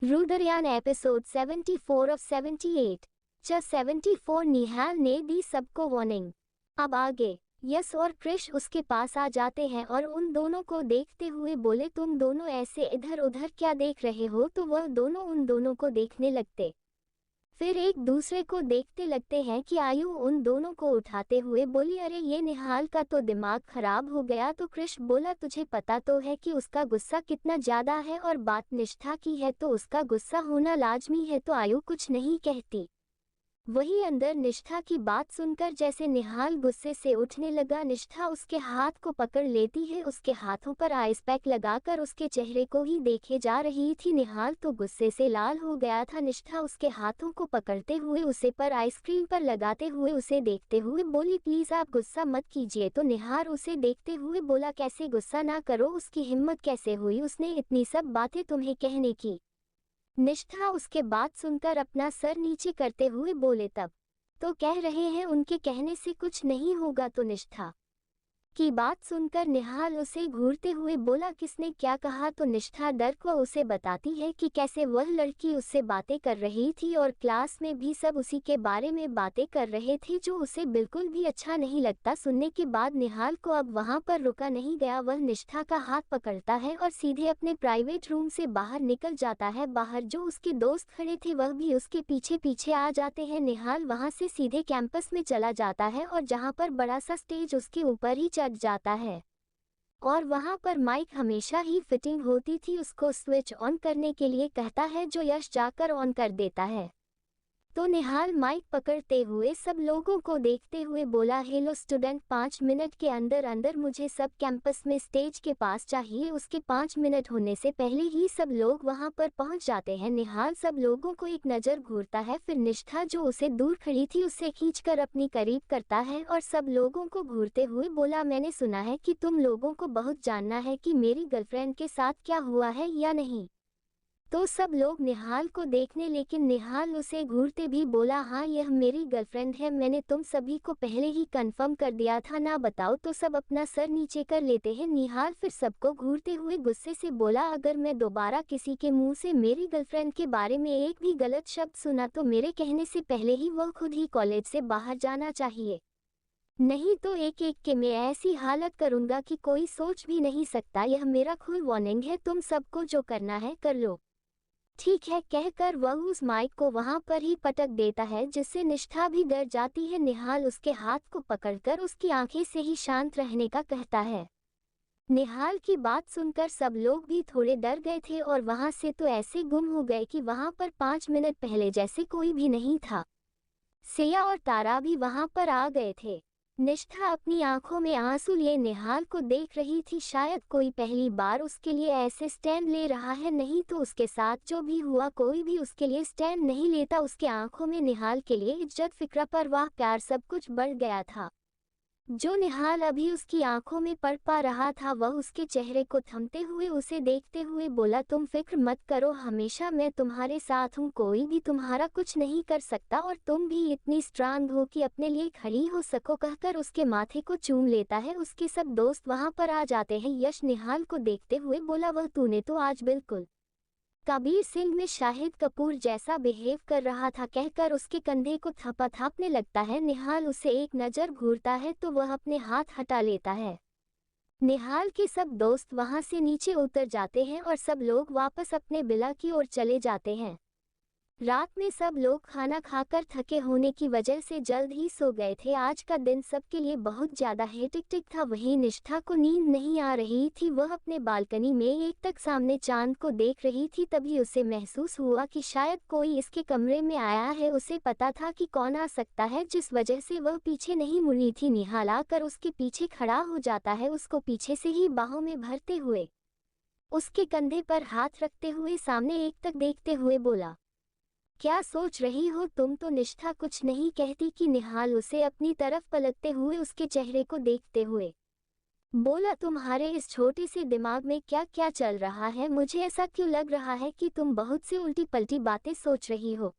रुद्रयान episode 74 of 78। 74 निहाल ने दी सबको warning. अब आगे यस और क्रिश उसके पास आ जाते हैं और उन दोनों को देखते हुए बोले, तुम दोनों ऐसे इधर उधर क्या देख रहे हो। तो वह दोनों उन दोनों को देखने लगते, फिर एक दूसरे को देखते लगते हैं कि आयु उन दोनों को उठाते हुए बोली, अरे ये निहाल का तो दिमाग खराब हो गया। तो क्रिश बोला, तुझे पता तो है कि उसका गुस्सा कितना ज्यादा है और बात निष्ठा की है तो उसका गुस्सा होना लाजमी है। तो आयु कुछ नहीं कहती। वही अंदर निष्ठा की बात सुनकर जैसे निहाल गुस्से से उठने लगा, निष्ठा उसके हाथ को पकड़ लेती है। उसके हाथों पर आइस पैक लगाकर उसके चेहरे को ही देखे जा रही थी। निहाल तो गुस्से से लाल हो गया था। निष्ठा उसके हाथों को पकड़ते हुए उसे पर आइसक्रीम पर लगाते हुए उसे देखते हुए बोली, प्लीज आप गुस्सा मत कीजिए। तो निहाल उसे देखते हुए बोला, कैसे गुस्सा ना करो, उसकी हिम्मत कैसे हुई उसने इतनी सब बातें तुम्हें कहने की। निष्ठा उसके बात सुनकर अपना सर नीचे करते हुए बोले, तब तो कह रहे हैं उनके कहने से कुछ नहीं होगा। तो निष्ठा की बात सुनकर निहाल उसे घूरते हुए बोला, किसने क्या कहा। तो निष्ठा डर को उसे बताती है कि कैसे वह लड़की उससे बातें कर रही थी और क्लास में भी सब उसी के बारे में बातें कर रहे थे जो उसे बिल्कुल भी अच्छा नहीं लगता। सुनने के बाद निहाल को अब वहां पर रुका नहीं गया। वह निष्ठा का हाथ पकड़ता है और सीधे अपने प्राइवेट रूम से बाहर निकल जाता है। बाहर जो उसके दोस्त खड़े थे वह भी उसके पीछे पीछे आ जाते हैं। निहाल वहां से सीधे कैंपस में चला जाता है और जहां पर बड़ा सा स्टेज उसके ऊपर ही चढ़ जाता है और वहां पर माइक हमेशा ही फिटिंग होती थी, उसको स्विच ऑन करने के लिए कहता है जो यश जाकर ऑन कर देता है। तो निहाल माइक पकड़ते हुए सब लोगों को देखते हुए बोला, हेलो स्टूडेंट, 5 मिनट के अंदर अंदर मुझे सब कैंपस में स्टेज के पास चाहिए। उसके 5 मिनट होने से पहले ही सब लोग वहां पर पहुंच जाते हैं। निहाल सब लोगों को एक नज़र घूरता है, फिर निष्ठा जो उसे दूर खड़ी थी उसे खींचकर अपनी करीब करता है और सब लोगों को घूरते हुए बोला, मैंने सुना है कि तुम लोगों को बहुत जानना है कि मेरी गर्लफ्रेंड के साथ क्या हुआ है या नहीं। तो सब लोग निहाल को देखने, लेकिन निहाल उसे घूरते भी बोला, हाँ यह मेरी गर्लफ्रेंड है, मैंने तुम सभी को पहले ही कंफर्म कर दिया था, ना बताओ। तो सब अपना सर नीचे कर लेते हैं। निहाल फिर सबको घूरते हुए गुस्से से बोला, अगर मैं दोबारा किसी के मुंह से मेरी गर्लफ्रेंड के बारे में एक भी गलत शब्द सुना तो मेरे कहने से पहले ही वह खुद ही कॉलेज से बाहर जाना चाहिए, नहीं तो एक एक के मैं ऐसी हालत करूंगा कि कोई सोच भी नहीं सकता। यह मेरा खुद वार्निंग है, तुम सबको जो करना है कर लो, ठीक है, कहकर वह उस माइक को वहां पर ही पटक देता है जिससे निष्ठा भी डर जाती है। निहाल उसके हाथ को पकड़कर उसकी आंखें से ही शांत रहने का कहता है। निहाल की बात सुनकर सब लोग भी थोड़े डर गए थे और वहां से तो ऐसे गुम हो गए कि वहां पर 5 मिनट पहले जैसे कोई भी नहीं था। सिया और तारा भी वहां पर आ गए थे। निष्ठा अपनी आंखों में आंसू लिए निहाल को देख रही थी, शायद कोई पहली बार उसके लिए ऐसे स्टैंड ले रहा है, नहीं तो उसके साथ जो भी हुआ कोई भी उसके लिए स्टैंड नहीं लेता। उसके आंखों में निहाल के लिए इज्जत, फिक्र, परवाह, प्यार सब कुछ बढ़ गया था। जो निहाल अभी उसकी आंखों में पढ़ पा रहा था वह उसके चेहरे को थमते हुए उसे देखते हुए बोला, तुम फिक्र मत करो, हमेशा मैं तुम्हारे साथ हूँ, कोई भी तुम्हारा कुछ नहीं कर सकता और तुम भी इतनी स्ट्रांग हो कि अपने लिए खड़ी हो सको, कहकर उसके माथे को चूम लेता है। उसके सब दोस्त वहां पर आ जाते हैं। यश निहाल को देखते हुए बोला, वह तूने तो आज बिल्कुल कबीर सिंह में शाहिद कपूर जैसा बिहेव कर रहा था, कहकर उसके कंधे को थपथापने लगता है। निहाल उसे एक नज़र घूरता है तो वह अपने हाथ हटा लेता है। निहाल के सब दोस्त वहां से नीचे उतर जाते हैं और सब लोग वापस अपने बिला की ओर चले जाते हैं। रात में सब लोग खाना खाकर थके होने की वजह से जल्द ही सो गए थे। आज का दिन सबके लिए बहुत ज्यादा हेक्टिक था। वहीं निष्ठा को नींद नहीं आ रही थी, वह अपने बालकनी में एक तक सामने चांद को देख रही थी। तभी उसे महसूस हुआ कि शायद कोई इसके कमरे में आया है। उसे पता था कि कौन आ सकता है, जिस वजह से वह पीछे नहीं मुड़ी थी। निहाल आकर उसके पीछे खड़ा हो जाता है, उसको पीछे से ही बाहों में भरते हुए उसके कंधे पर हाथ रखते हुए सामने एक तक देखते हुए बोला, क्या सोच रही हो तुम। तो निष्ठा कुछ नहीं कहती कि निहाल उसे अपनी तरफ पलटते हुए उसके चेहरे को देखते हुए बोला, तुम्हारे इस छोटे से दिमाग में क्या क्या चल रहा है, मुझे ऐसा क्यों लग रहा है कि तुम बहुत सी उल्टी पलटी बातें सोच रही हो।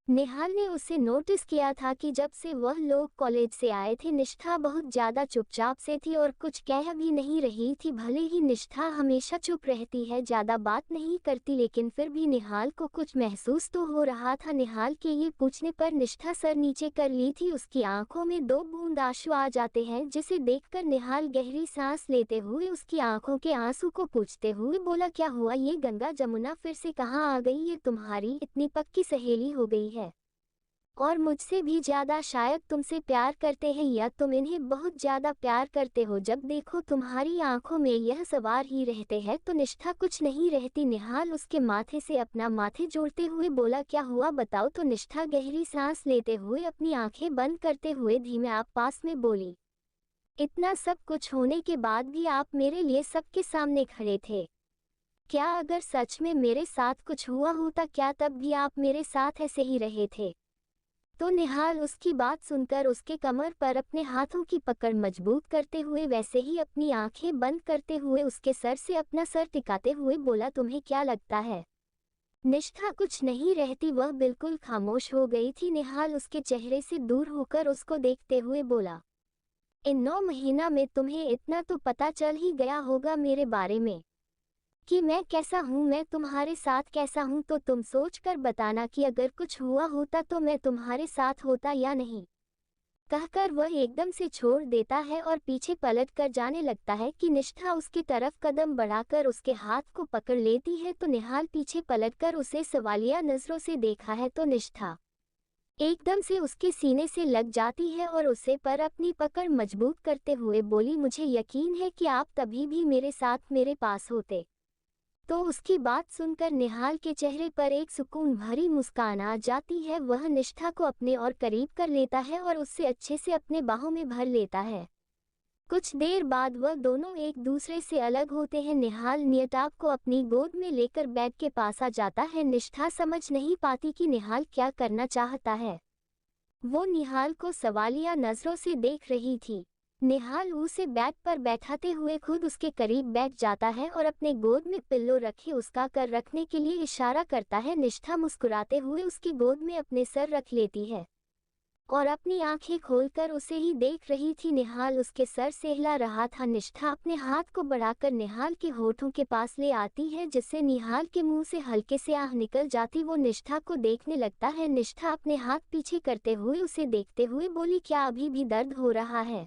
निहाल ने उसे नोटिस किया था कि जब से वह लोग कॉलेज से आए थे निष्ठा बहुत ज्यादा चुपचाप से थी और कुछ कह भी नहीं रही थी। भले ही निष्ठा हमेशा चुप रहती है, ज्यादा बात नहीं करती, लेकिन फिर भी निहाल को कुछ महसूस तो हो रहा था। निहाल के ये पूछने पर निष्ठा सर नीचे कर ली थी। उसकी आंखों में 2 बूंद आंसू आ जाते हैं, जिसे देखकर निहाल गहरी सांस लेते हुए उसकी आंखों के आंसू को पूछते हुए बोला, क्या हुआ? ये गंगा जमुना फिर से कहाँ आ गई? ये तुम्हारी इतनी पक्की सहेली हो गई है और मुझसे भी ज्यादा शायद तुमसे प्यार करते हैं या तुम इन्हें बहुत ज्यादा प्यार करते हो। जब देखो तुम्हारी आंखों में यह सवार ही रहते हैं। तो निष्ठा कुछ नहीं रहती। निहाल उसके माथे से अपना माथे जोड़ते हुए बोला, क्या हुआ बताओ? तो निष्ठा गहरी सांस लेते हुए अपनी आंखें बंद करते हुए धीमे आप पास में बोली, इतना सब कुछ होने के बाद भी आप मेरे लिए सबके सामने खड़े थे। क्या अगर सच में मेरे साथ कुछ हुआ होता, क्या तब भी आप मेरे साथ ऐसे ही रहे थे? तो निहाल उसकी बात सुनकर उसके कमर पर अपने हाथों की पकड़ मजबूत करते हुए वैसे ही अपनी आंखें बंद करते हुए उसके सर से अपना सर टिकाते हुए बोला, तुम्हें क्या लगता है? निष्ठा कुछ नहीं रहती, वह बिल्कुल खामोश हो गई थी। निहाल उसके चेहरे से दूर होकर उसको देखते हुए बोला, इन 9 महीना में तुम्हें इतना तो पता चल ही गया होगा मेरे बारे में कि मैं कैसा हूँ, मैं तुम्हारे साथ कैसा हूँ। तो तुम सोच कर बताना कि अगर कुछ हुआ होता तो मैं तुम्हारे साथ होता या नहीं। कहकर वह एकदम से छोड़ देता है और पीछे पलट कर जाने लगता है कि निष्ठा उसकी तरफ कदम बढ़ाकर उसके हाथ को पकड़ लेती है। तो निहाल पीछे पलटकर उसे सवालिया नजरों से देखा है तो निष्ठा एकदम से उसके सीने से लग जाती है और उसे पर अपनी पकड़ मजबूत करते हुए बोली, मुझे यकीन है कि आप तभी भी मेरे साथ मेरे पास होते। तो उसकी बात सुनकर निहाल के चेहरे पर एक सुकून भरी मुस्कान आ जाती है। वह निष्ठा को अपने और करीब कर लेता है और उससे अच्छे से अपने बाहों में भर लेता है। कुछ देर बाद वह दोनों एक दूसरे से अलग होते हैं। निहाल नियताब को अपनी गोद में लेकर बेड के पास आ जाता है। निष्ठा समझ नहीं पाती कि निहाल क्या करना चाहता है। वो निहाल को सवालिया नजरों से देख रही थी। निहाल उसे बेड पर बैठाते हुए खुद उसके करीब बैठ जाता है और अपने गोद में पिल्लो रखे उसका कर रखने के लिए इशारा करता है। निष्ठा मुस्कुराते हुए उसकी गोद में अपने सर रख लेती है और अपनी आंखें खोलकर उसे ही देख रही थी। निहाल उसके सर से हिला रहा था। निष्ठा अपने हाथ को बढ़ाकर निहाल के होठों के पास ले आती है, जिससे निहाल के मुंह से हल्के से आह निकल जाती। वो निष्ठा को देखने लगता है। निष्ठा अपने हाथ पीछे करते हुए उसे देखते हुए बोली, क्या अभी भी दर्द हो रहा है?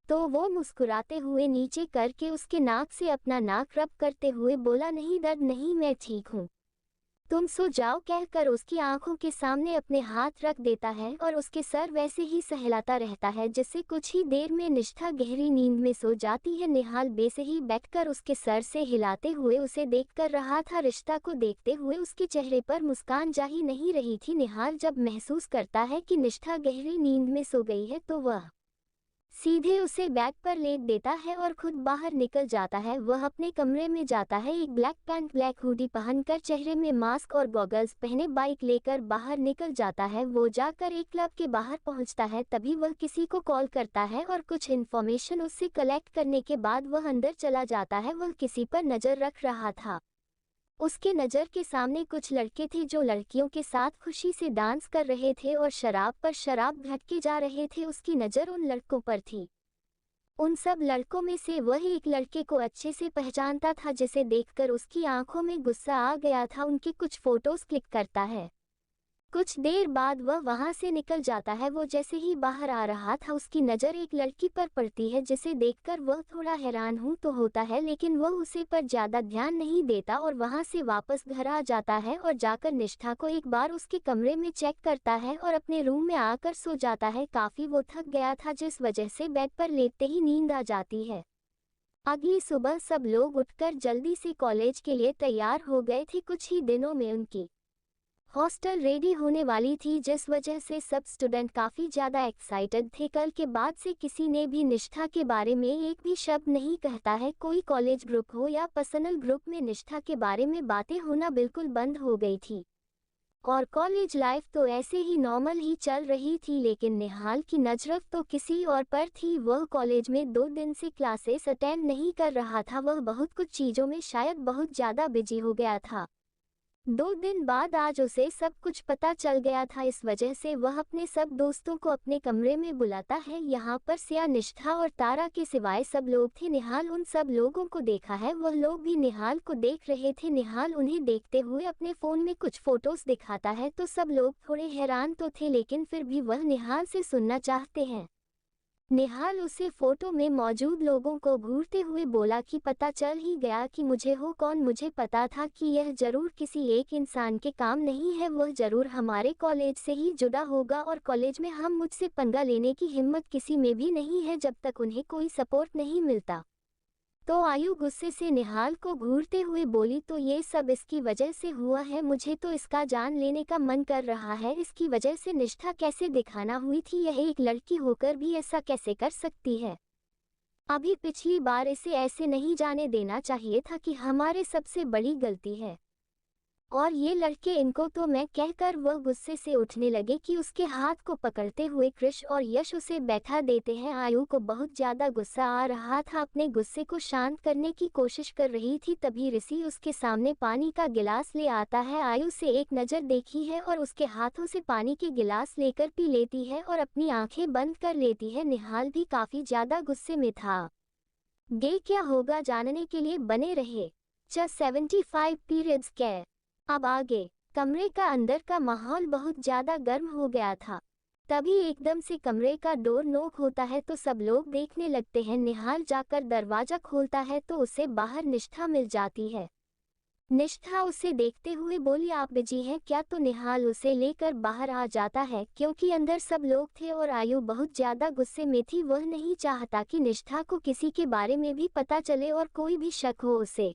तो वो मुस्कुराते हुए नीचे करके उसके नाक से अपना नाक रब करते हुए बोला, नहीं दर्द नहीं, मैं ठीक हूँ, तुम सो जाओ। कहकर उसकी आंखों के सामने अपने हाथ रख देता है और उसके सर वैसे ही सहलाता रहता है, जिससे कुछ ही देर में निष्ठा गहरी नींद में सो जाती है। निहाल बेसे ही बैठकर उसके सर से हिलाते हुए उसे देखकर रहा था। रिश्ता को देखते हुए उसके चेहरे पर मुस्कान जा ही नहीं रही थी। निहाल जब महसूस करता है कि निष्ठा गहरी नींद में सो गई है तो वह सीधे उसे बैग पर लेट देता है और खुद बाहर निकल जाता है। वह अपने कमरे में जाता है, एक ब्लैक पैंट ब्लैक हुडी पहनकर, चेहरे में मास्क और गॉगल्स पहने बाइक लेकर बाहर निकल जाता है। वो जाकर एक क्लब के बाहर पहुंचता है। तभी वह किसी को कॉल करता है और कुछ इन्फॉर्मेशन उससे कलेक्ट करने के बाद वह अंदर चला जाता है। वह किसी पर नजर रख रहा था। उसके नज़र के सामने कुछ लड़के थे जो लड़कियों के साथ खुशी से डांस कर रहे थे और शराब पर शराब घटके जा रहे थे। उसकी नज़र उन लड़कों पर थी। उन सब लड़कों में से वह एक लड़के को अच्छे से पहचानता था, जिसे देखकर उसकी आंखों में गुस्सा आ गया था। उनके कुछ फोटोज क्लिक करता है। कुछ देर बाद वह वहां से निकल जाता है। वो जैसे ही बाहर आ रहा था उसकी नज़र एक लड़की पर पड़ती है, जिसे देखकर वह थोड़ा हैरान हूं तो होता है, लेकिन वह उसे पर ज्यादा ध्यान नहीं देता और वहां से वापस घर आ जाता है और जाकर निष्ठा को एक बार उसके कमरे में चेक करता है और अपने रूम में आकर सो जाता है। काफी वो थक गया था, जिस वजह से बेड पर लेटते ही नींद आ जाती है। अगली सुबह सब लोग उठकर जल्दी से कॉलेज के लिए तैयार हो गए थे। कुछ ही दिनों में उनकी हॉस्टल रेडी होने वाली थी, जिस वजह से सब स्टूडेंट काफ़ी ज़्यादा एक्साइटेड थे। कल के बाद से किसी ने भी निष्ठा के बारे में एक भी शब्द नहीं कहता है। कोई कॉलेज ग्रुप हो या पर्सनल ग्रुप में निष्ठा के बारे में बातें होना बिल्कुल बंद हो गई थी और कॉलेज लाइफ तो ऐसे ही नॉर्मल ही चल रही थी। लेकिन निहाल की नजर तो किसी और पर थी। वह कॉलेज में 2 दिन से क्लासेस अटेंड नहीं कर रहा था। वह बहुत कुछ चीज़ों में शायद बहुत ज़्यादा बिजी हो गया था। 2 दिन बाद आज उसे सब कुछ पता चल गया था। इस वजह से वह अपने सब दोस्तों को अपने कमरे में बुलाता है। यहाँ पर सिया, निष्ठा और तारा के सिवाय सब लोग थे। निहाल उन सब लोगों को देखा है। वह लोग भी निहाल को देख रहे थे। निहाल उन्हें देखते हुए अपने फ़ोन में कुछ फोटोज दिखाता है तो सब लोग थोड़े हैरान तो थे, लेकिन फिर भी वह निहाल से सुनना चाहते हैं। निहाल उसे फोटो में मौजूद लोगों को घूरते हुए बोला कि पता चल ही गया कि मुझे हो कौन। मुझे पता था कि यह जरूर किसी एक इंसान के काम नहीं है। वह जरूर हमारे कॉलेज से ही जुड़ा होगा और कॉलेज में हम मुझसे पंगा लेने की हिम्मत किसी में भी नहीं है जब तक उन्हें कोई सपोर्ट नहीं मिलता। तो आयु गुस्से से निहाल को घूरते हुए बोली, तो ये सब इसकी वजह से हुआ है। मुझे तो इसका जान लेने का मन कर रहा है। इसकी वजह से निष्ठा कैसे दिखाना हुई थी? यह एक लड़की होकर भी ऐसा कैसे कर सकती है? अभी पिछली बार इसे ऐसे नहीं जाने देना चाहिए था कि हमारे सबसे बड़ी गलती है और ये लड़के इनको। तो मैं कहकर वह गुस्से से उठने लगे कि उसके हाथ को पकड़ते हुए कृष और यश उसे बैठा देते हैं। आयु को बहुत ज्यादा गुस्सा आ रहा था। अपने गुस्से को शांत करने की कोशिश कर रही थी, तभी ऋषि उसके सामने पानी का गिलास ले आता है। आयु से एक नज़र देखी है और उसके हाथों से पानी के गिलास लेकर पी लेती है और अपनी आंखें बंद कर लेती है। निहाल भी काफी ज्यादा गुस्से में था। गे क्या होगा जानने के लिए बने रहे। 75 पीरियड्स के अब आगे। कमरे का अंदर का माहौल बहुत ज्यादा गर्म हो गया था। तभी एकदम से कमरे का डोर नॉक होता है तो सब लोग देखने लगते हैं। निहाल जाकर दरवाजा खोलता है तो उसे बाहर निष्ठा मिल जाती है। निष्ठा उसे देखते हुए बोली, आप बिजी हैं क्या? तो निहाल उसे लेकर बाहर आ जाता है। क्योंकि अंदर सब लोग थे और आयु बहुत ज्यादा गुस्से में थी। वह नहीं चाहता कि निष्ठा को किसी के बारे में भी पता चले और कोई भी शक हो उसे।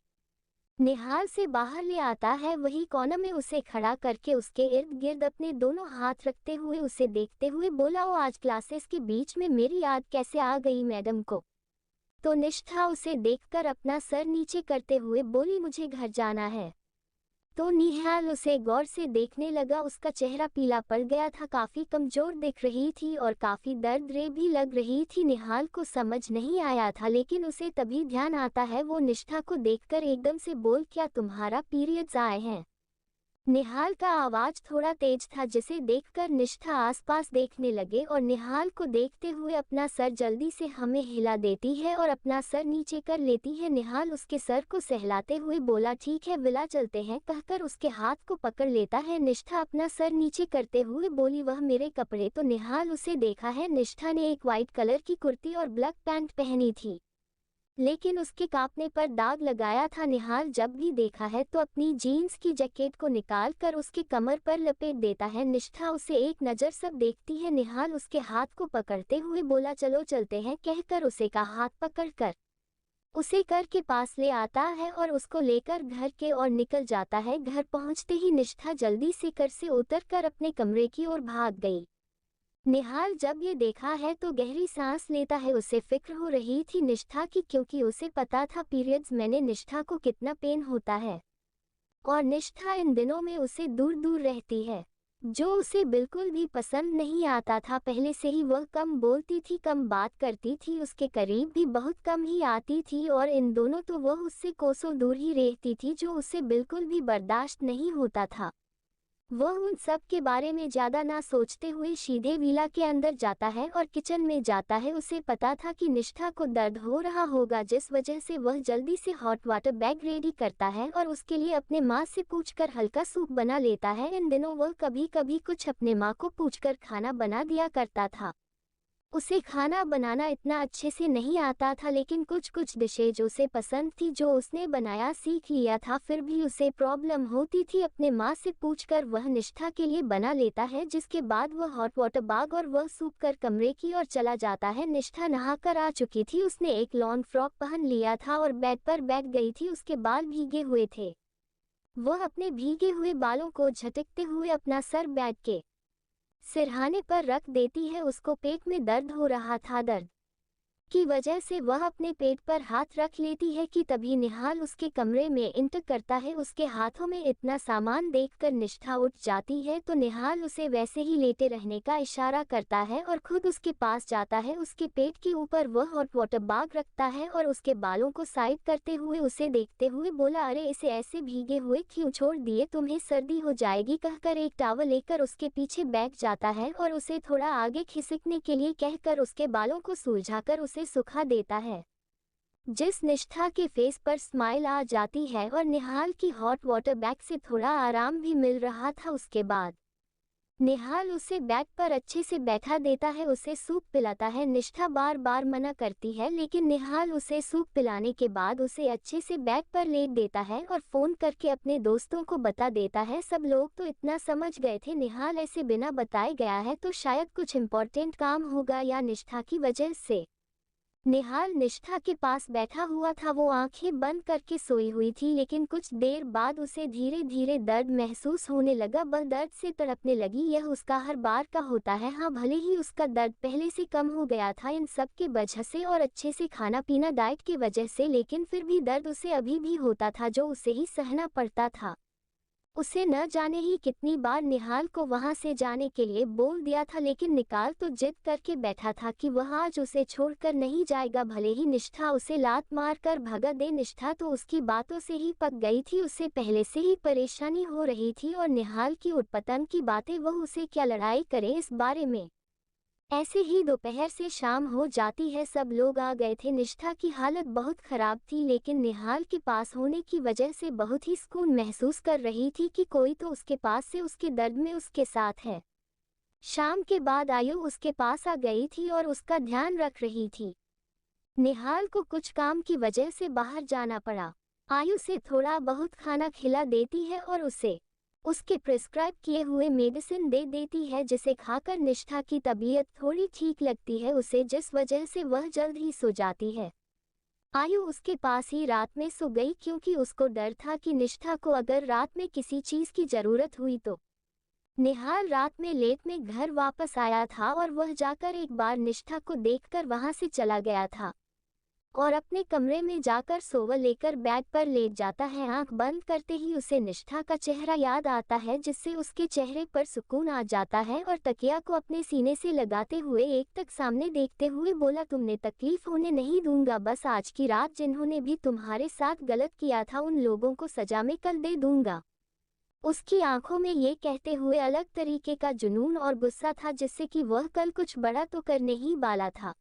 निहाल से बाहर ले आता है। वही कोने में उसे खड़ा करके उसके इर्द गिर्द अपने दोनों हाथ रखते हुए उसे देखते हुए बोला, ओ आज क्लासेस के बीच में मेरी याद कैसे आ गई मैडम को? तो निष्ठा उसे देखकर अपना सर नीचे करते हुए बोली, मुझे घर जाना है। तो निहाल उसे गौर से देखने लगा। उसका चेहरा पीला पड़ गया था, काफी कमजोर दिख रही थी और काफी दर्द भी लग रही थी। निहाल को समझ नहीं आया था, लेकिन उसे तभी ध्यान आता है। वो निष्ठा को देखकर एकदम से बोल, क्या तुम्हारा पीरियड्स आए हैं? निहाल का आवाज थोड़ा तेज था, जिसे देखकर निष्ठा आसपास देखने लगे और निहाल को देखते हुए अपना सर जल्दी से हमें हिला देती है और अपना सर नीचे कर लेती है। निहाल उसके सर को सहलाते हुए बोला, ठीक है विला चलते हैं, कहकर उसके हाथ को पकड़ लेता है। निष्ठा अपना सर नीचे करते हुए बोली, वह मेरे कपड़े? तो निहाल उसे देखा है। निष्ठा ने एक वाइट कलर की कुर्ती और ब्लैक पैंट पहनी थी, लेकिन उसके कांपने पर दाग लगाया था। निहाल जब भी देखा है तो अपनी जीन्स की जैकेट को निकाल कर उसके कमर पर लपेट देता है। निष्ठा उसे एक नज़र सब देखती है। निहाल उसके हाथ को पकड़ते हुए बोला, चलो चलते हैं, कहकर उसे का हाथ पकड़कर उसे घर के पास ले आता है और उसको लेकर घर के ओर निकल जाता है। घर पहुंचते ही निष्ठा जल्दी से घर से उतरकर अपने कमरे की ओर भाग गई। निहाल जब ये देखा है तो गहरी सांस लेता है। उसे फिक्र हो रही थी निष्ठा की, क्योंकि उसे पता था पीरियड्स मैंने निष्ठा को कितना पेन होता है और निष्ठा इन दिनों में उसे दूर दूर रहती है, जो उसे बिल्कुल भी पसंद नहीं आता था। पहले से ही वह कम बोलती थी, कम बात करती थी, उसके करीब भी बहुत कम ही आती थी और इन दोनों तो वह उससे कोसों दूर ही रहती थी, जो उसे बिल्कुल भी बर्दाश्त नहीं होता था। वह उन सब के बारे में ज़्यादा ना सोचते हुए सीधे विला के अंदर जाता है और किचन में जाता है। उसे पता था कि निष्ठा को दर्द हो रहा होगा, जिस वजह से वह जल्दी से हॉट वाटर बैग रेडी करता है और उसके लिए अपने माँ से पूछकर हल्का सूप बना लेता है। इन दिनों वह कभी कभी कुछ अपने माँ को पूछकर खाना बना दिया करता था। उसे खाना बनाना इतना अच्छे से नहीं आता था, लेकिन कुछ कुछ डिशेज उसे पसंद थी जो उसने बनाया सीख लिया था। फिर भी उसे प्रॉब्लम होती थी, अपने माँ से पूछकर वह निष्ठा के लिए बना लेता है, जिसके बाद वह हॉट वाटर बैग और वह सूप कर कमरे की ओर चला जाता है। निष्ठा नहाकर आ चुकी थी, उसने एक लॉन्ग फ्रॉक पहन लिया था और बेड पर बैठ गई थी। उसके बाल भीगे हुए थे। वह अपने भीगे हुए बालों को झटकते हुए अपना सर बेड के सिरहाने पर रख देती है। उसको पेट में दर्द हो रहा था। दर्द की वजह से वह अपने पेट पर हाथ रख लेती है कि तभी निहाल उसके कमरे में एंटर करता है। उसके हाथों में इतना सामान देखकर निष्ठा उठ जाती है तो निहाल उसे वैसे ही लेटे रहने का इशारा करता है और खुद उसके पास जाता है। उसके पेट के ऊपर वह हॉट वाटर बैग रखता है और उसके बालों को साइड करते हुए उसे देखते हुए बोला, अरे इसे ऐसे भीगे हुए क्यों छोड़ दिए, तुम्हें सर्दी हो जाएगी, कहकर एक टॉवल लेकर उसके पीछे बैठ जाता है और उसे थोड़ा आगे खिसकने के लिए कहकर उसके बालों को सुलझाकर उसे सुखा देता है, जिस निष्ठा के फेस पर स्माइल आ जाती है और निहाल की हॉट वाटर बैग से थोड़ा आराम भी मिल रहा था। उसके बाद निहाल उसे बैग पर अच्छे से बैठा देता है, उसे सूप पिलाता है। निष्ठा बार बार मना करती है लेकिन निहाल उसे सूप पिलाने के बाद उसे अच्छे से बैग पर लेट देता है और फ़ोन करके अपने दोस्तों को बता देता है। सब लोग तो इतना समझ गए थे निहाल ऐसे बिना बताए गया है तो शायद कुछ इम्पोर्टेंट काम होगा या निष्ठा की वजह से। निहाल निष्ठा के पास बैठा हुआ था, वो आंखें बंद करके सोई हुई थी लेकिन कुछ देर बाद उसे धीरे धीरे दर्द महसूस होने लगा। वह दर्द से तड़पने लगी, यह उसका हर बार का होता है। हाँ, भले ही उसका दर्द पहले से कम हो गया था इन सब के वजह से और अच्छे से खाना पीना डाइट की वजह से, लेकिन फिर भी दर्द उसे अभी भी होता था जो उसे ही सहना पड़ता था। उसे न जाने ही कितनी बार निहाल को वहां से जाने के लिए बोल दिया था लेकिन निकाल तो जिद करके बैठा था कि वह आज उसे छोड़कर नहीं जाएगा, भले ही निष्ठा उसे लात मार कर भगा दे। निष्ठा तो उसकी बातों से ही पक गई थी, उसे पहले से ही परेशानी हो रही थी और निहाल की उटपटांग की बातें, वह उसे क्या लड़ाई करे इस बारे में। ऐसे ही दोपहर से शाम हो जाती है, सब लोग आ गए थे। निष्ठा की हालत बहुत खराब थी लेकिन निहाल के पास होने की वजह से बहुत ही सुकून महसूस कर रही थी कि कोई तो उसके पास से उसके दर्द में उसके साथ है। शाम के बाद आयु उसके पास आ गई थी और उसका ध्यान रख रही थी। निहाल को कुछ काम की वजह से बाहर जाना पड़ा। आयु से थोड़ा बहुत खाना खिला देती है और उसे उसके प्रिस्क्राइब किए हुए मेडिसिन दे देती है जिसे खाकर निष्ठा की तबीयत थोड़ी ठीक लगती है उसे, जिस वजह से वह जल्द ही सो जाती है। आयु उसके पास ही रात में सो गई क्योंकि उसको डर था कि निष्ठा को अगर रात में किसी चीज की जरूरत हुई तो। निहाल रात में लेट में घर वापस आया था और वह जाकर एक बार निष्ठा को देखकर वहां से चला गया था और अपने कमरे में जाकर सोवल लेकर बेड पर लेट जाता है। आंख बंद करते ही उसे निष्ठा का चेहरा याद आता है जिससे उसके चेहरे पर सुकून आ जाता है और तकिया को अपने सीने से लगाते हुए एक तक सामने देखते हुए बोला, तुमने तकलीफ होने नहीं दूंगा, बस आज की रात जिन्होंने भी तुम्हारे साथ गलत किया था उन लोगों को सजा में कल दे दूंगा। उसकी आंखों में ये कहते हुए अलग तरीके का जुनून और गुस्सा था जिससे कि वह कल कुछ बड़ा तो करने ही वाला था।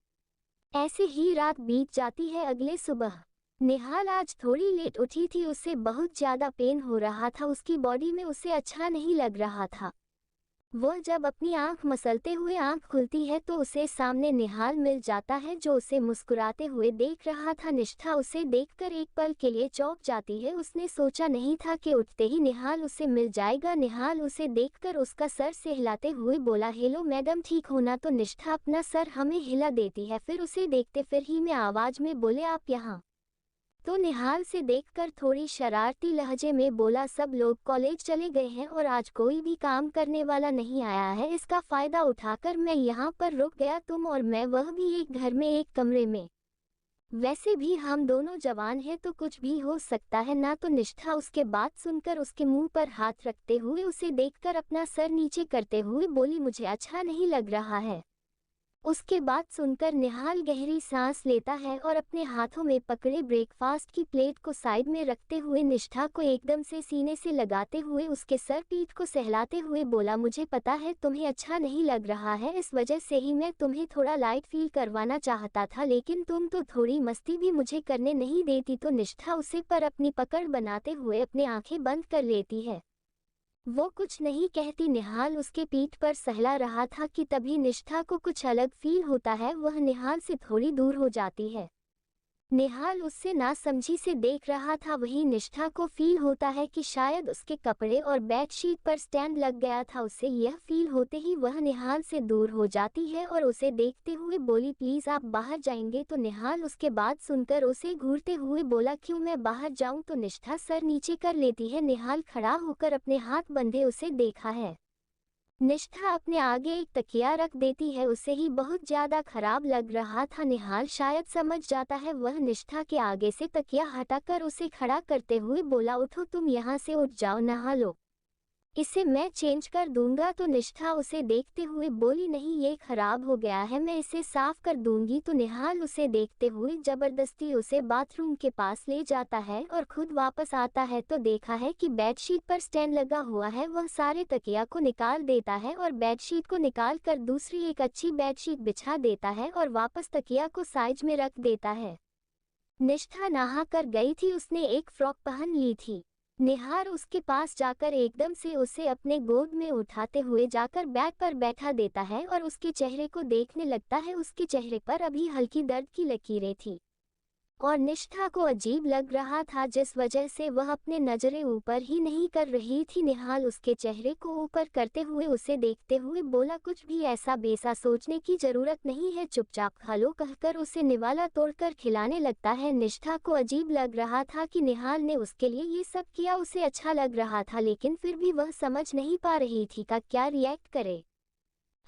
ऐसे ही रात बीत जाती है। अगले सुबह निहाल आज थोड़ी लेट उठी थी, उससे बहुत ज़्यादा पेन हो रहा था, उसकी बॉडी में उसे अच्छा नहीं लग रहा था। वह जब अपनी आंख मसलते हुए आंख खुलती है तो उसे सामने निहाल मिल जाता है जो उसे मुस्कुराते हुए देख रहा था। निष्ठा उसे देखकर एक पल के लिए चौंक जाती है, उसने सोचा नहीं था कि उठते ही निहाल उसे मिल जाएगा। निहाल उसे देखकर उसका सर से हिलाते हुए बोला, हेलो मैडम, ठीक हो ना? तो निष्ठा अपना सर हमें हिला देती है, फिर उसे देखते फिर ही में आवाज में बोले, आप यहाँ? तो निहाल से देखकर थोड़ी शरारती लहजे में बोला, सब लोग कॉलेज चले गए हैं और आज कोई भी काम करने वाला नहीं आया है, इसका फायदा उठाकर मैं यहाँ पर रुक गया, तुम और मैं, वह भी एक घर में एक कमरे में। वैसे भी हम दोनों जवान हैं तो कुछ भी हो सकता है ना? तो निष्ठा उसके बात सुनकर उसके मुंह पर हाथ रखते हुए उसे देखकर अपना सर नीचे करते हुए बोली, मुझे अच्छा नहीं लग रहा है। उसके बाद सुनकर निहाल गहरी सांस लेता है और अपने हाथों में पकड़े ब्रेकफास्ट की प्लेट को साइड में रखते हुए निष्ठा को एकदम से सीने से लगाते हुए उसके सर पीठ को सहलाते हुए बोला, मुझे पता है तुम्हें अच्छा नहीं लग रहा है, इस वजह से ही मैं तुम्हें थोड़ा लाइट फील करवाना चाहता था, लेकिन तुम तो थोड़ी मस्ती भी मुझे करने नहीं देती। तो निष्ठा उसे पर अपनी पकड़ बनाते हुए अपनी आंखें बंद कर लेती है। वो कुछ नहीं कहती, निहाल उसके पीठ पर सहला रहा था कि तभी निष्ठा को कुछ अलग फील होता है, वह निहाल से थोड़ी दूर हो जाती है। निहाल उससे नासमझी से देख रहा था, वही निष्ठा को फील होता है कि शायद उसके कपड़े और बेडशीट पर स्टैंड लग गया था। उसे यह फील होते ही वह निहाल से दूर हो जाती है और उसे देखते हुए बोली, प्लीज़ आप बाहर जाएंगे? तो निहाल उसके बात सुनकर उसे घूरते हुए बोला, क्यों मैं बाहर जाऊं? तो निष्ठा सर नीचे कर लेती है। निहाल खड़ा होकर अपने हाथ बंधे उसे देखा है। निष्ठा अपने आगे एक तकिया रख देती है। उसे ही बहुत ज्यादा खराब लग रहा था। निहाल शायद समझ जाता है। वह निष्ठा के आगे से तकिया हटाकर उसे खड़ा करते हुए बोला, उठो, तुम यहाँ से उठ जाओ, नहा लो, इसे मैं चेंज कर दूंगा। तो निष्ठा उसे देखते हुए बोली, नहीं, ये खराब हो गया है, मैं इसे साफ कर दूंगी। तो निहाल उसे देखते हुए जबरदस्ती उसे बाथरूम के पास ले जाता है और खुद वापस आता है तो देखा है कि बेडशीट पर स्टैंड लगा हुआ है। वह सारे तकिया को निकाल देता है और बेडशीट को निकाल कर दूसरी एक अच्छी बेडशीट बिछा देता है और वापस तकिया को साइज में रख देता है। निष्ठा नहा कर गई थी। उसने एक फ्रॉक पहन ली थी। निहार उसके पास जाकर एकदम से उसे अपने गोद में उठाते हुए जाकर बेड पर बैठा देता है और उसके चेहरे को देखने लगता है। उसके चेहरे पर अभी हल्की दर्द की लकीरें थी और निष्ठा को अजीब लग रहा था, जिस वजह से वह अपने नजरें ऊपर ही नहीं कर रही थी। निहाल उसके चेहरे को ऊपर करते हुए उसे देखते हुए बोला, कुछ भी ऐसा बेसा सोचने की जरूरत नहीं है, चुपचाप खा लो, कहकर उसे निवाला तोड़कर खिलाने लगता है। निष्ठा को अजीब लग रहा था कि निहाल ने उसके लिए ये सब किया। उसे अच्छा लग रहा था, लेकिन फिर भी वह समझ नहीं पा रही थी का क्या रिएक्ट करे।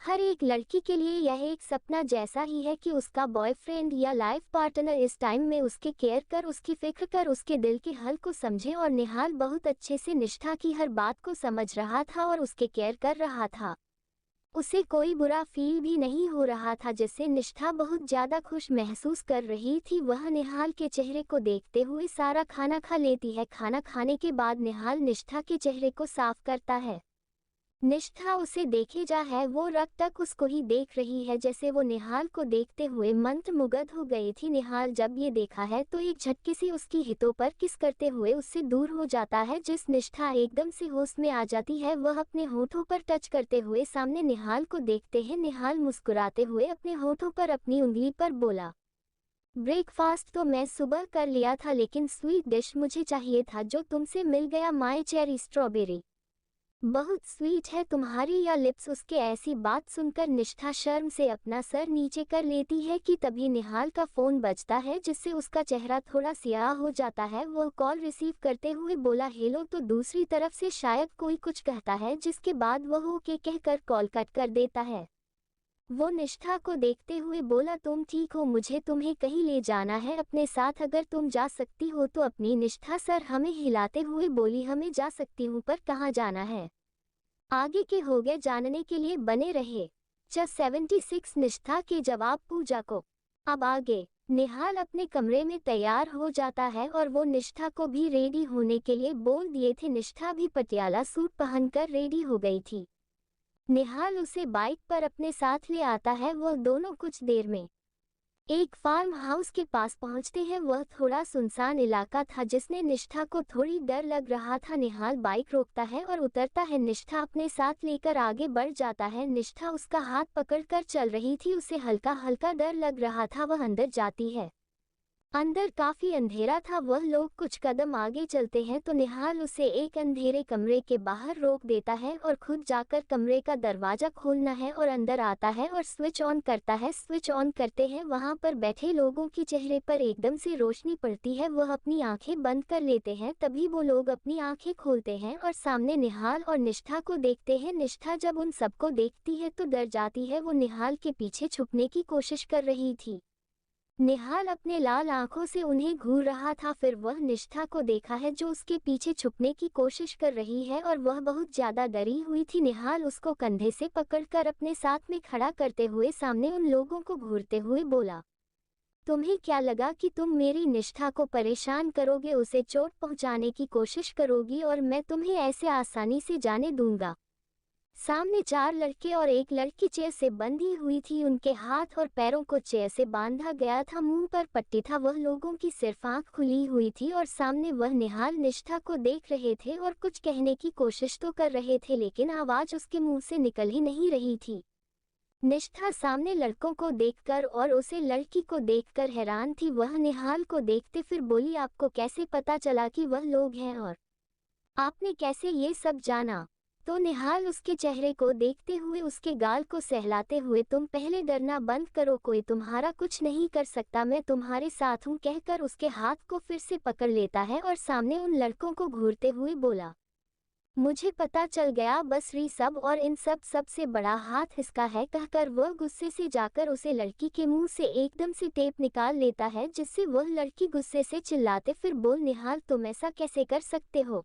हर एक लड़की के लिए यह एक सपना जैसा ही है कि उसका बॉयफ्रेंड या लाइफ पार्टनर इस टाइम में उसके केयर कर, उसकी फिक्र कर, उसके दिल के हाल को समझे। और निहाल बहुत अच्छे से निष्ठा की हर बात को समझ रहा था और उसके केयर कर रहा था। उसे कोई बुरा फील भी नहीं हो रहा था, जिससे निष्ठा बहुत ज्यादा खुश महसूस कर रही थी। वह निहाल के चेहरे को देखते हुए सारा खाना खा लेती है। खाना खाने के बाद निहाल निष्ठा के चेहरे को साफ करता है। निष्ठा उसे देखे जा है, वो रग तक उसको ही देख रही है, जैसे वो निहाल को देखते हुए मंत्रमुग्ध हो गई थी। निहाल जब ये देखा है तो एक झटके से उसकी हितों पर किस करते हुए उससे दूर हो जाता है, जिस निष्ठा एकदम से होश में आ जाती है। वह अपने होठों पर टच करते हुए सामने निहाल को देखते हैं। निहाल मुस्कुराते हुए अपने होठों पर अपनी उंगली पर बोला, ब्रेकफास्ट तो मैं सुबह कर लिया था, लेकिन स्वीट डिश मुझे चाहिए था जो तुमसे मिल गया, माय चेरी स्ट्रॉबेरी, बहुत स्वीट है तुम्हारी या लिप्स। उसके ऐसी बात सुनकर निष्ठा शर्म से अपना सर नीचे कर लेती है कि तभी निहाल का फोन बजता है, जिससे उसका चेहरा थोड़ा सियाह हो जाता है। वो कॉल रिसीव करते हुए बोला, हेलो। तो दूसरी तरफ से शायद कोई कुछ कहता है, जिसके बाद वह ओके कहकर कॉल कट कर देता है। वो निष्ठा को देखते हुए बोला, तुम ठीक हो, मुझे तुम्हें कहीं ले जाना है अपने साथ, अगर तुम जा सकती हो तो। अपनी निष्ठा सर हमें हिलाते हुए बोली, हमें जा सकती हूँ, पर कहाँ जाना है, आगे के हो गए जानने के लिए बने रहे। 76 निष्ठा के जवाब पूजा को। अब आगे निहाल अपने कमरे में तैयार हो जाता है और वो निष्ठा को भी रेडी होने के लिए बोल दिए थे। निष्ठा भी पटियाला सूट पहनकर रेडी हो गई थी। निहाल उसे बाइक पर अपने साथ ले आता है। वह दोनों कुछ देर में एक फार्म हाउस के पास पहुंचते हैं। वह थोड़ा सुनसान इलाका था, जिसने निष्ठा को थोड़ी डर लग रहा था। निहाल बाइक रोकता है और उतरता है। निष्ठा अपने साथ लेकर आगे बढ़ जाता है। निष्ठा उसका हाथ पकड़कर चल रही थी। उसे हल्का हल्का डर लग रहा था। वह अंदर जाती है। अंदर काफी अंधेरा था। वह लोग कुछ कदम आगे चलते हैं तो निहाल उसे एक अंधेरे कमरे के बाहर रोक देता है और खुद जाकर कमरे का दरवाजा खोलना है और अंदर आता है और स्विच ऑन करता है। स्विच ऑन करते हैं, वहां पर बैठे लोगों के चेहरे पर एकदम से रोशनी पड़ती है। वह अपनी आंखें बंद कर लेते हैं। तभी वो लोग अपनी आंखें खोलते हैं और सामने निहाल और निष्ठा को देखते हैं। निष्ठा जब उन सबको देखती है तो डर जाती है। वो निहाल के पीछे छुपने की कोशिश कर रही थी। निहाल अपने लाल आंखों से उन्हें घूर रहा था। फिर वह निष्ठा को देखा है जो उसके पीछे छुपने की कोशिश कर रही है और वह बहुत ज्यादा डरी हुई थी। निहाल उसको कंधे से पकड़कर अपने साथ में खड़ा करते हुए सामने उन लोगों को घूरते हुए बोला, तुम्हें क्या लगा कि तुम मेरी निष्ठा को परेशान करोगे, उसे चोट पहुंचाने की कोशिश करोगी और मैं तुम्हें ऐसे आसानी से जाने दूंगा। सामने 4 लड़के और एक लड़की चेयर से बंधी हुई थी। उनके हाथ और पैरों को चेयर से बांधा गया था। मुंह पर पट्टी था। वह लोगों की सिर्फ आंख खुली हुई थी और सामने वह निहाल निष्ठा को देख रहे थे और कुछ कहने की कोशिश तो कर रहे थे, लेकिन आवाज उसके मुंह से निकल ही नहीं रही थी। निष्ठा सामने लड़कों को देखकर और उसे लड़की को देखकर हैरान थी। वह निहाल को देखते फिर बोली, आपको कैसे पता चला कि वह लोग हैं और आपने कैसे ये सब जाना? तो निहाल उसके चेहरे को देखते हुए उसके गाल को सहलाते हुए, तुम पहले डरना बंद करो, कोई तुम्हारा कुछ नहीं कर सकता, मैं तुम्हारे साथ हूँ, कहकर उसके हाथ को फिर से पकड़ लेता है और सामने उन लड़कों को घूरते हुए बोला, मुझे पता चल गया बस सब और इन सबसे बड़ा हाथ इसका है कहकर वह गुस्से से जाकर उसे लड़की के मुंह से एकदम से टेप निकाल लेता है जिससे वह लड़की गुस्से से चिल्लाते फिर बोल निहाल तुम ऐसा कैसे कर सकते हो।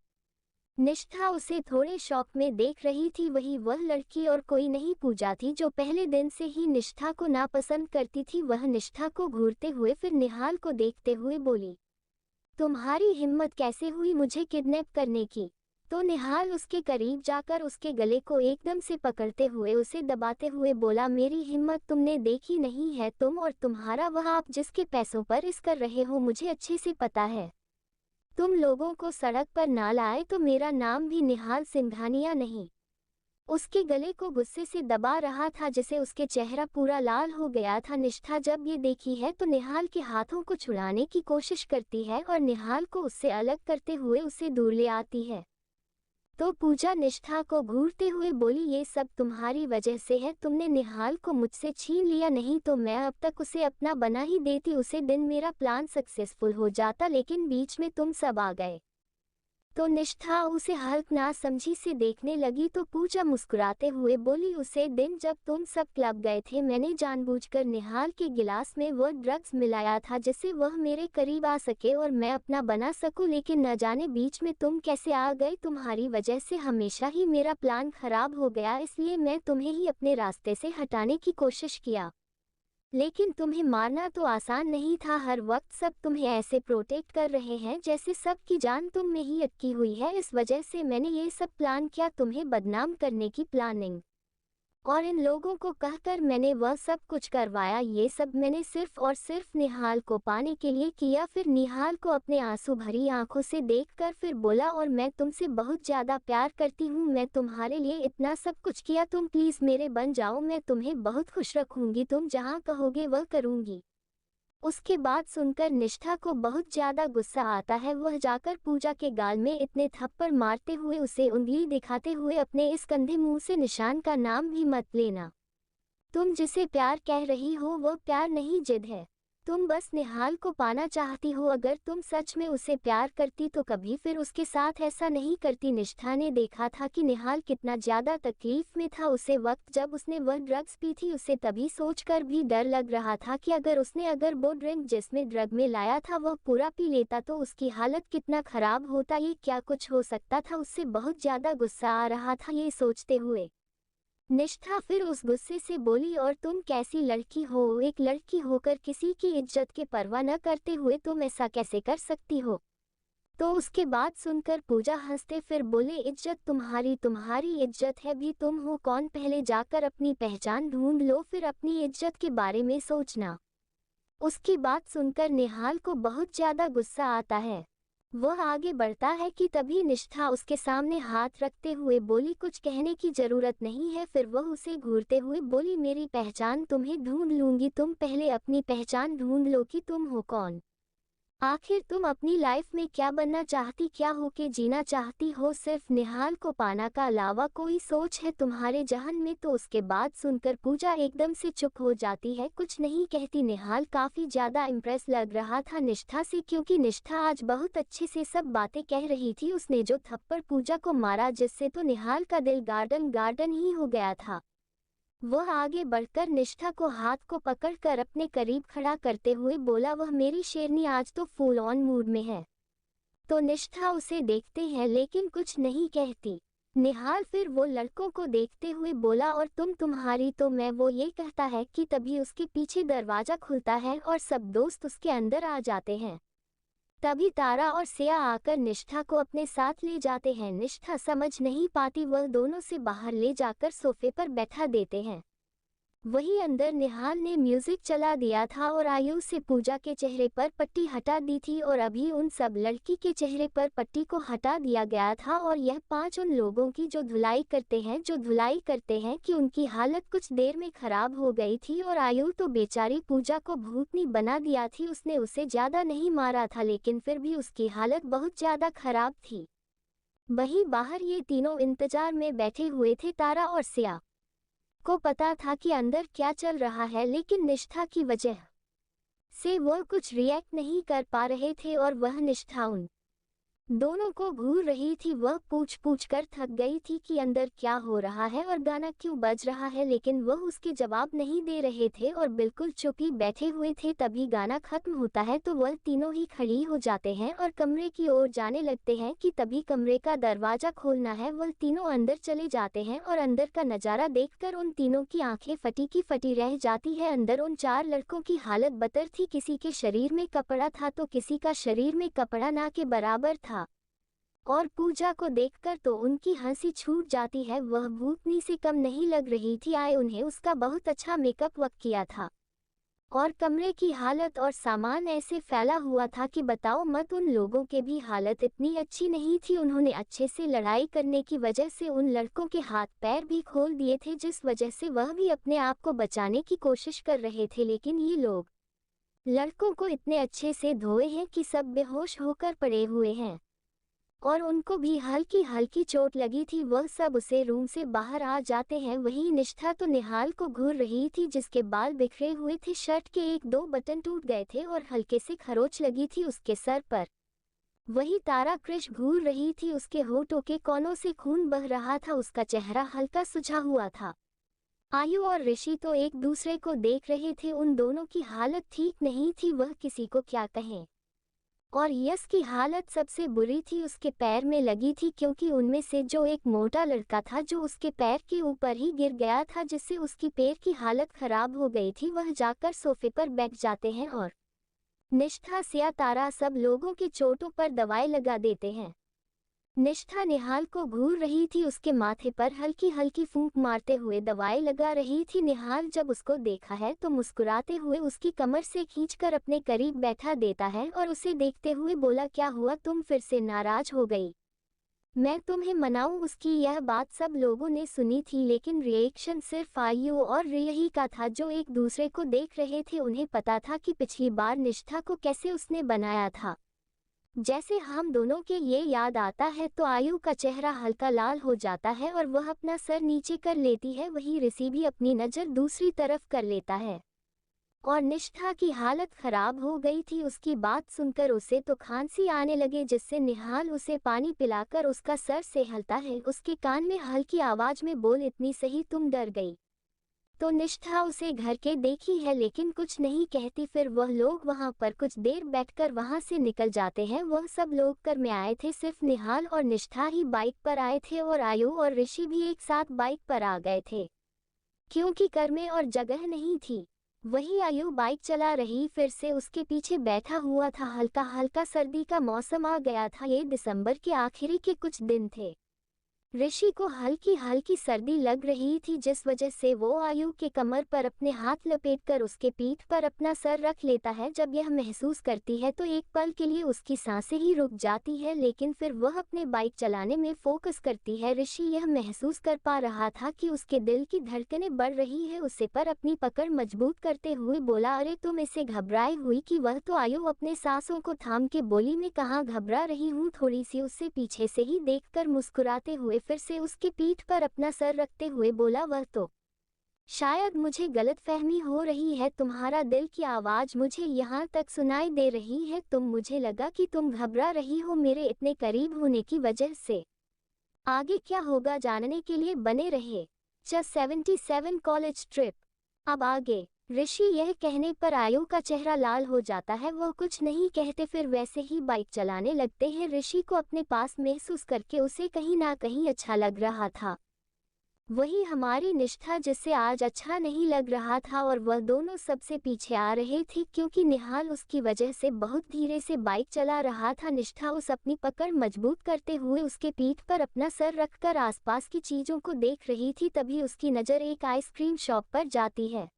निष्ठा उसे थोड़े शौक में देख रही थी। वह लड़की और कोई नहीं पूजा थी जो पहले दिन से ही निष्ठा को नापसंद करती थी। वह निष्ठा को घूरते हुए फिर निहाल को देखते हुए बोली तुम्हारी हिम्मत कैसे हुई मुझे किडनैप करने की। तो निहाल उसके करीब जाकर उसके गले को एकदम से पकड़ते हुए उसे दबाते हुए बोला मेरी हिम्मत तुमने देखी नहीं है। तुम और तुम्हारा वह आप जिसके पैसों पर इस कर रहे हो मुझे अच्छे से पता है। तुम लोगों को सड़क पर ना लाए तो मेरा नाम भी निहाल सिंघानिया नहीं। उसके गले को गुस्से से दबा रहा था जिसे उसके चेहरा पूरा लाल हो गया था। निष्ठा जब ये देखी है तो निहाल के हाथों को छुड़ाने की कोशिश करती है और निहाल को उससे अलग करते हुए उसे दूर ले आती है। तो पूजा निष्ठा को घूरते हुए बोली ये सब तुम्हारी वजह से है। तुमने निहाल को मुझसे छीन लिया नहीं तो मैं अब तक उसे अपना बना ही देती। उसे दिन मेरा प्लान सक्सेसफुल हो जाता लेकिन बीच में तुम सब आ गए। तो निष्ठा उसे हल्क ना समझी से देखने लगी तो पूजा मुस्कुराते हुए बोली उसे दिन जब तुम सब क्लब गए थे मैंने जानबूझकर निहाल के गिलास में वो ड्रग्स मिलाया था जिससे वह मेरे करीब आ सके और मैं अपना बना सकूं। लेकिन न जाने बीच में तुम कैसे आ गए। तुम्हारी वजह से हमेशा ही मेरा प्लान खराब हो गया इसलिए मैं तुम्हें ही अपने रास्ते से हटाने की कोशिश किया। लेकिन तुम्हें मारना तो आसान नहीं था। हर वक्त सब तुम्हें ऐसे प्रोटेक्ट कर रहे हैं जैसे सबकी जान तुम में ही अटकी हुई है। इस वजह से मैंने ये सब प्लान किया तुम्हें बदनाम करने की प्लानिंग। और इन लोगों को कहकर मैंने वह सब कुछ करवाया। ये सब मैंने सिर्फ और सिर्फ निहाल को पाने के लिए किया। फिर निहाल को अपने आंसू भरी आंखों से देखकर फिर बोला और मैं तुमसे बहुत ज़्यादा प्यार करती हूँ। मैं तुम्हारे लिए इतना सब कुछ किया। तुम प्लीज़ मेरे बन जाओ। मैं तुम्हें बहुत खुश रखूँगी। तुम जहाँ कहोगे वह करूँगी। उसके बाद सुनकर निष्ठा को बहुत ज्यादा गुस्सा आता है। वह जाकर पूजा के गाल में इतने थप्पड़ मारते हुए उसे उंगली दिखाते हुए अपने इस कंधे मुंह से निशान का नाम भी मत लेना। तुम जिसे प्यार कह रही हो वो प्यार नहीं जिद है। तुम बस निहाल को पाना चाहती हो। अगर तुम सच में उसे प्यार करती तो कभी फिर उसके साथ ऐसा नहीं करती। निष्ठा ने देखा था कि निहाल कितना ज्यादा तकलीफ में था। उसे वक्त जब उसने वह ड्रग्स पी थी उसे तभी सोचकर भी डर लग रहा था कि अगर वो ड्रिंक जिसमें ड्रग में लाया था वह पूरा पी लेता तो उसकी हालत कितना खराब होता। ये क्या कुछ हो सकता था। उससे बहुत ज्यादा गुस्सा आ रहा था ये सोचते हुए। निष्ठा फिर उस गुस्से से बोली और तुम कैसी लड़की हो। एक लड़की होकर किसी की इज्जत की परवाह न करते हुए तुम ऐसा कैसे कर सकती हो। तो उसके बाद सुनकर पूजा हंसते फिर बोले इज्जत तुम्हारी इज्जत है भी तुम हो कौन। पहले जाकर अपनी पहचान ढूंढ लो फिर अपनी इज्जत के बारे में सोचना। उसकी बात सुनकर निहाल को बहुत ज्यादा गुस्सा आता है। वह आगे बढ़ता है कि तभी निष्ठा उसके सामने हाथ रखते हुए बोली कुछ कहने की जरूरत नहीं है। फिर वह उसे घूरते हुए बोली मेरी पहचान तुम्हें ढूंढ लूंगी। तुम पहले अपनी पहचान ढूंढ लो कि तुम हो कौन। आखिर तुम अपनी लाइफ में क्या बनना चाहती क्या होके जीना चाहती हो। सिर्फ निहाल को पाना का अलावा कोई सोच है तुम्हारे जहन में। तो उसके बाद सुनकर पूजा एकदम से चुप हो जाती है कुछ नहीं कहती। निहाल काफी ज्यादा इम्प्रेस लग रहा था निष्ठा से क्योंकि निष्ठा आज बहुत अच्छे से सब बातें कह रही थी। उसने जो थप्पड़ पूजा को मारा जिससे तो निहाल का दिल गार्डन ही हो गया था। वह आगे बढ़कर निष्ठा को हाथ को पकड़कर अपने करीब खड़ा करते हुए बोला वह मेरी शेरनी आज तो फुल ऑन मूड में है। तो निष्ठा उसे देखते हैं लेकिन कुछ नहीं कहती। निहाल फिर वो लड़कों को देखते हुए बोला और तुम्हारी तो मैं वो ये कहता है कि तभी उसके पीछे दरवाजा खुलता है और सब दोस्त उसके अंदर आ जाते हैं। तभी तारा और सिया आकर निष्ठा को अपने साथ ले जाते हैं। निष्ठा समझ नहीं पाती वह दोनों से बाहर ले जाकर सोफे पर बैठा देते हैं। वहीं अंदर निहाल ने म्यूजिक चला दिया था और आयु से पूजा के चेहरे पर पट्टी हटा दी थी और अभी उन सब लड़की के चेहरे पर पट्टी को हटा दिया गया था। और यह 5 उन लोगों की जो धुलाई करते हैं कि उनकी हालत कुछ देर में खराब हो गई थी। और आयु तो बेचारी पूजा को भूतनी बना दिया थी। उसने उसे ज्यादा नहीं मारा था लेकिन फिर भी उसकी हालत बहुत ज्यादा खराब थी। वहीं बाहर ये तीनों इंतजार में बैठे हुए थे। तारा और सिया को पता था कि अंदर क्या चल रहा है लेकिन निष्ठा की वजह से वह कुछ रिएक्ट नहीं कर पा रहे थे और वह निष्ठा उन दोनों को घूर रही थी। वह पूछ पूछ कर थक गई थी कि अंदर क्या हो रहा है और गाना क्यों बज रहा है, लेकिन वह उसके जवाब नहीं दे रहे थे और बिल्कुल चुप ही बैठे हुए थे। तभी गाना खत्म होता है तो वह तीनों ही खड़ी हो जाते हैं और कमरे की ओर जाने लगते हैं कि तभी कमरे का दरवाजा खोलना है। वह तीनों अंदर चले जाते हैं और अंदर का नजारा देखकर उन तीनों की आंखें फटी की फटी रह जाती है। अंदर उन 4 लड़कों की हालत बदतर थी। किसी के शरीर में कपड़ा था तो किसी का शरीर में कपड़ा ना के बराबर था। और पूजा को देखकर तो उनकी हंसी छूट जाती है। वह भूतनी से कम नहीं लग रही थी। उन्हें उसका बहुत अच्छा मेकअप वर्क किया था और कमरे की हालत और सामान ऐसे फैला हुआ था कि बताओ मत। उन लोगों के भी हालत इतनी अच्छी नहीं थी। उन्होंने अच्छे से लड़ाई करने की वजह से उन लड़कों के हाथ पैर भी खोल दिए थे, जिस वजह से वह भी अपने आप को बचाने की कोशिश कर रहे थे। लेकिन ये लोग लड़कों को इतने अच्छे से धोए हैं कि सब बेहोश होकर पड़े हुए हैं और उनको भी हल्की हल्की चोट लगी थी। वह सब उसे रूम से बाहर आ जाते हैं। वही निष्ठा तो निहाल को घूर रही थी, जिसके बाल बिखरे हुए थे, शर्ट के 1-2 बटन टूट गए थे और हल्के से खरोंच लगी थी उसके सर पर। वही तारा कृष घूर रही थी, उसके होठों के कोनों से खून बह रहा था, उसका चेहरा हल्का सुझा हुआ था। आयु और ऋषि तो एक दूसरे को देख रहे थे। उन दोनों की हालत ठीक नहीं थी, वह किसी को क्या कहें। और यश की हालत सबसे बुरी थी, उसके पैर में लगी थी, क्योंकि उनमें से जो एक मोटा लड़का था जो उसके पैर के ऊपर ही गिर गया था, जिससे उसकी पैर की हालत खराब हो गई थी। वह जाकर सोफे पर बैठ जाते हैं और निष्ठा सिया तारा सब लोगों के चोटों पर दवाई लगा देते हैं। निष्ठा निहाल को घूर रही थी, उसके माथे पर हल्की हल्की फूंक मारते हुए दवाई लगा रही थी। निहाल जब उसको देखा है तो मुस्कुराते हुए उसकी कमर से खींचकर अपने करीब बैठा देता है और उसे देखते हुए बोला, क्या हुआ, तुम फिर से नाराज हो गई? मैं तुम्हें मनाऊं? उसकी यह बात सब लोगों ने सुनी थी, लेकिन रिएक्शन सिर्फ आयु और रियही का था, जो एक दूसरे को देख रहे थे। उन्हें पता था कि पिछली बार निष्ठा को कैसे उसने बनाया था। जैसे हम दोनों के ये याद आता है तो आयु का चेहरा हल्का लाल हो जाता है और वह अपना सर नीचे कर लेती है। वही ऋषि भी अपनी नज़र दूसरी तरफ कर लेता है और निष्ठा की हालत खराब हो गई थी। उसकी बात सुनकर उसे तो खांसी आने लगे, जिससे निहाल उसे पानी पिलाकर उसका सर सहलता है। उसके कान में हल्की आवाज में बोल, इतनी सही तुम डर गई? तो निष्ठा उसे घर के देखी है लेकिन कुछ नहीं कहती। फिर वह लोग वहां पर कुछ देर बैठकर वहां से निकल जाते हैं। वह सब लोग कर में आए थे, सिर्फ निहाल और निष्ठा ही बाइक पर आए थे और आयु और ऋषि भी एक साथ बाइक पर आ गए थे, क्योंकि कर में और जगह नहीं थी। वही आयु बाइक चला रही फिर से उसके पीछे बैठा हुआ था। हल्का हल्का सर्दी का मौसम आ गया था, ये दिसंबर के आखिरी के कुछ दिन थे। ऋषि को हल्की हल्की सर्दी लग रही थी, जिस वजह से वो आयु के कमर पर अपने हाथ लपेटकर उसके पीठ पर अपना सर रख लेता है। जब यह महसूस करती है तो एक पल के लिए उसकी सांसें ही रुक जाती है, लेकिन फिर वह अपने बाइक चलाने में फोकस करती है। ऋषि यह महसूस कर पा रहा था कि उसके दिल की धड़कनें बढ़ रही है। उसे पर अपनी पकड़ मजबूत करते हुए बोला, अरे तुम इसे घबराई हुई कि? वह तो आयु अपने सांसों को थाम के बोली, मैं कहाँ घबरा रही हूँ, थोड़ी सी। उससे पीछे से ही देखकर मुस्कुराते हुए फिर से उसके पीठ पर अपना सर रखते हुए बोला, वह तो शायद मुझे गलतफहमी हो रही है, तुम्हारा दिल की आवाज मुझे यहाँ तक सुनाई दे रही है। मुझे लगा कि तुम घबरा रही हो मेरे इतने करीब होने की वजह से। आगे क्या होगा जानने के लिए बने रहे। 77 कॉलेज ट्रिप। अब आगे। ऋषि यह कहने पर आयु का चेहरा लाल हो जाता है। वह कुछ नहीं कहते, फिर वैसे ही बाइक चलाने लगते हैं। ऋषि को अपने पास महसूस करके उसे कहीं ना कहीं अच्छा लग रहा था। वही हमारी निष्ठा, जिससे आज अच्छा नहीं लग रहा था, और वह दोनों सबसे पीछे आ रहे थे क्योंकि निहाल उसकी वजह से बहुत धीरे से बाइक चला रहा था। निष्ठा उस अपनी पकड़ मजबूत करते हुए उसके पीठ पर अपना सर रखकर आसपास की चीजों को देख रही थी। तभी उसकी नज़र एक आइसक्रीम शॉप पर जाती है,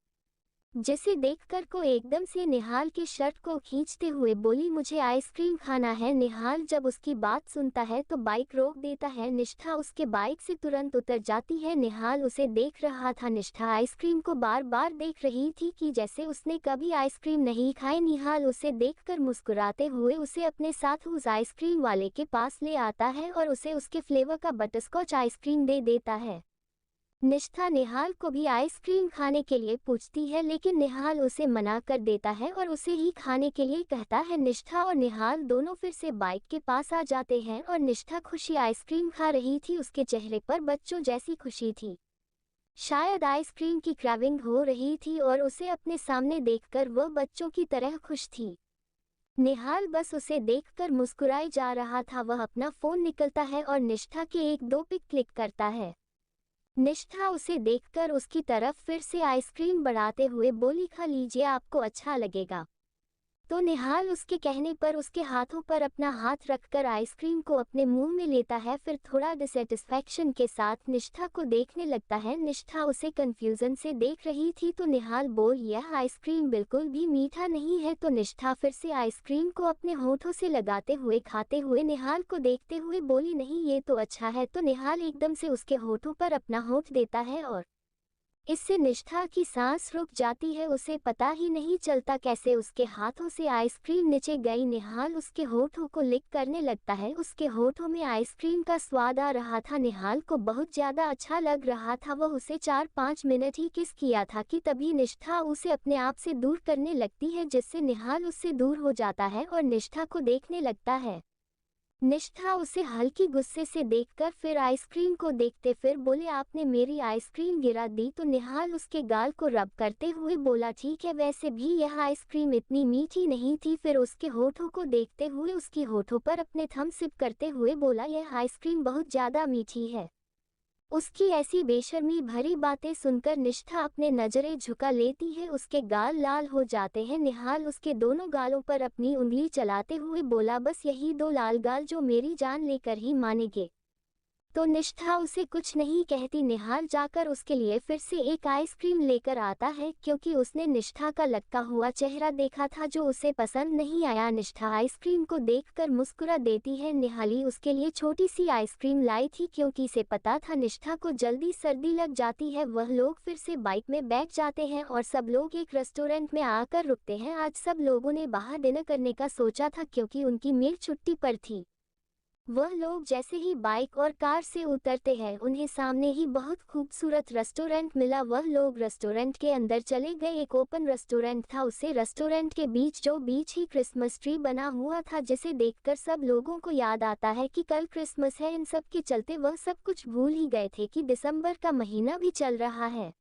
जिसे देखकर को एकदम से निहाल के शर्ट को खींचते हुए बोली, मुझे आइसक्रीम खाना है। निहाल जब उसकी बात सुनता है तो बाइक रोक देता है। निष्ठा उसके बाइक से तुरंत उतर जाती है। निहाल उसे देख रहा था। निष्ठा आइसक्रीम को बार बार देख रही थी कि जैसे उसने कभी आइसक्रीम नहीं खाई। निहाल उसे देखकर मुस्कुराते हुए उसे अपने साथ उस आइसक्रीम वाले के पास ले आता है और उसे उसके फ्लेवर का बटरस्कॉच आइसक्रीम दे देता है। निष्ठा निहाल को भी आइसक्रीम खाने के लिए पूछती है, लेकिन निहाल उसे मना कर देता है और उसे ही खाने के लिए कहता है। निष्ठा और निहाल दोनों फिर से बाइक के पास आ जाते हैं और निष्ठा खुशी आइसक्रीम खा रही थी। उसके चेहरे पर बच्चों जैसी खुशी थी। शायद आइसक्रीम की क्रेविंग हो रही थी और उसे अपने सामने देखकर वह बच्चों की तरह खुश थी। निहाल बस उसे देखकर मुस्कुराए जा रहा था। वह अपना फोन निकलता है और निष्ठा के एक दो पिक क्लिक करता है। निष्ठा उसे देखकर उसकी तरफ फिर से आइसक्रीम बढ़ाते हुए बोली, खा लीजिए, आपको अच्छा लगेगा। तो निहाल उसके कहने पर उसके हाथों पर अपना हाथ रखकर आइसक्रीम को अपने मुंह में लेता है। फिर थोड़ा डिसैटिस्फैक्शन के साथ निष्ठा को देखने लगता है। निष्ठा उसे कंफ्यूजन से देख रही थी तो निहाल बोल, यह आइसक्रीम बिल्कुल भी मीठा नहीं है। तो निष्ठा फिर से आइसक्रीम को अपने होठों से लगाते हुए खाते हुए निहाल को देखते हुए बोली, नहीं ये तो अच्छा है। तो निहाल एकदम से उसके होठों पर अपना होठ देता है और इससे निष्ठा की सांस रुक जाती है। उसे पता ही नहीं चलता कैसे उसके हाथों से आइसक्रीम नीचे गई। निहाल उसके होठों को लिक करने लगता है। उसके होठों में आइसक्रीम का स्वाद आ रहा था। निहाल को बहुत ज्यादा अच्छा लग रहा था। वह उसे 4-5 मिनट ही किस किया था कि तभी निष्ठा उसे अपने आप से दूर करने लगती है, जिससे निहाल उससे दूर हो जाता है और निष्ठा को देखने लगता है। निष्ठा उसे हल्की गुस्से से देखकर फिर आइसक्रीम को देखते फिर बोले, आपने मेरी आइसक्रीम गिरा दी। तो निहाल उसके गाल को रब करते हुए बोला, ठीक है, वैसे भी यह आइसक्रीम इतनी मीठी नहीं थी। फिर उसके होठों को देखते हुए उसकी होठों पर अपने थंब सिप करते हुए बोला, यह आइसक्रीम बहुत ज्यादा मीठी है। उसकी ऐसी बेशर्मी भरी बातें सुनकर निष्ठा अपने नजरें झुका लेती है। उसके गाल लाल हो जाते हैं। निहाल उसके दोनों गालों पर अपनी उंगली चलाते हुए बोला, बस यही दो लाल गाल जो मेरी जान लेकर ही मानेंगे। तो निष्ठा उसे कुछ नहीं कहती। निहाल जाकर उसके लिए फिर से एक आइसक्रीम लेकर आता है, क्योंकि उसने निष्ठा का लटका हुआ चेहरा देखा था जो उसे पसंद नहीं आया। निष्ठा आइसक्रीम को देखकर मुस्कुरा देती है। निहाली उसके लिए छोटी सी आइसक्रीम लाई थी, क्योंकि इसे पता था निष्ठा को जल्दी सर्दी लग जाती है। वह लोग फिर से बाइक में बैठ जाते हैं और सब लोग एक रेस्टोरेंट में आकर रुकते हैं। आज सब लोगों ने बाहर डिनर करने का सोचा था, क्योंकि उनकी मेड छुट्टी पर थी। वह लोग जैसे ही बाइक और कार से उतरते हैं उन्हें सामने ही बहुत खूबसूरत रेस्टोरेंट मिला। वह लोग रेस्टोरेंट के अंदर चले गए। एक ओपन रेस्टोरेंट था। उसे रेस्टोरेंट के बीच ही क्रिसमस ट्री बना हुआ था, जिसे देखकर सब लोगों को याद आता है कि कल क्रिसमस है। इन सब के चलते वह सब कुछ भूल ही गए थे कि दिसंबर का महीना भी चल रहा है।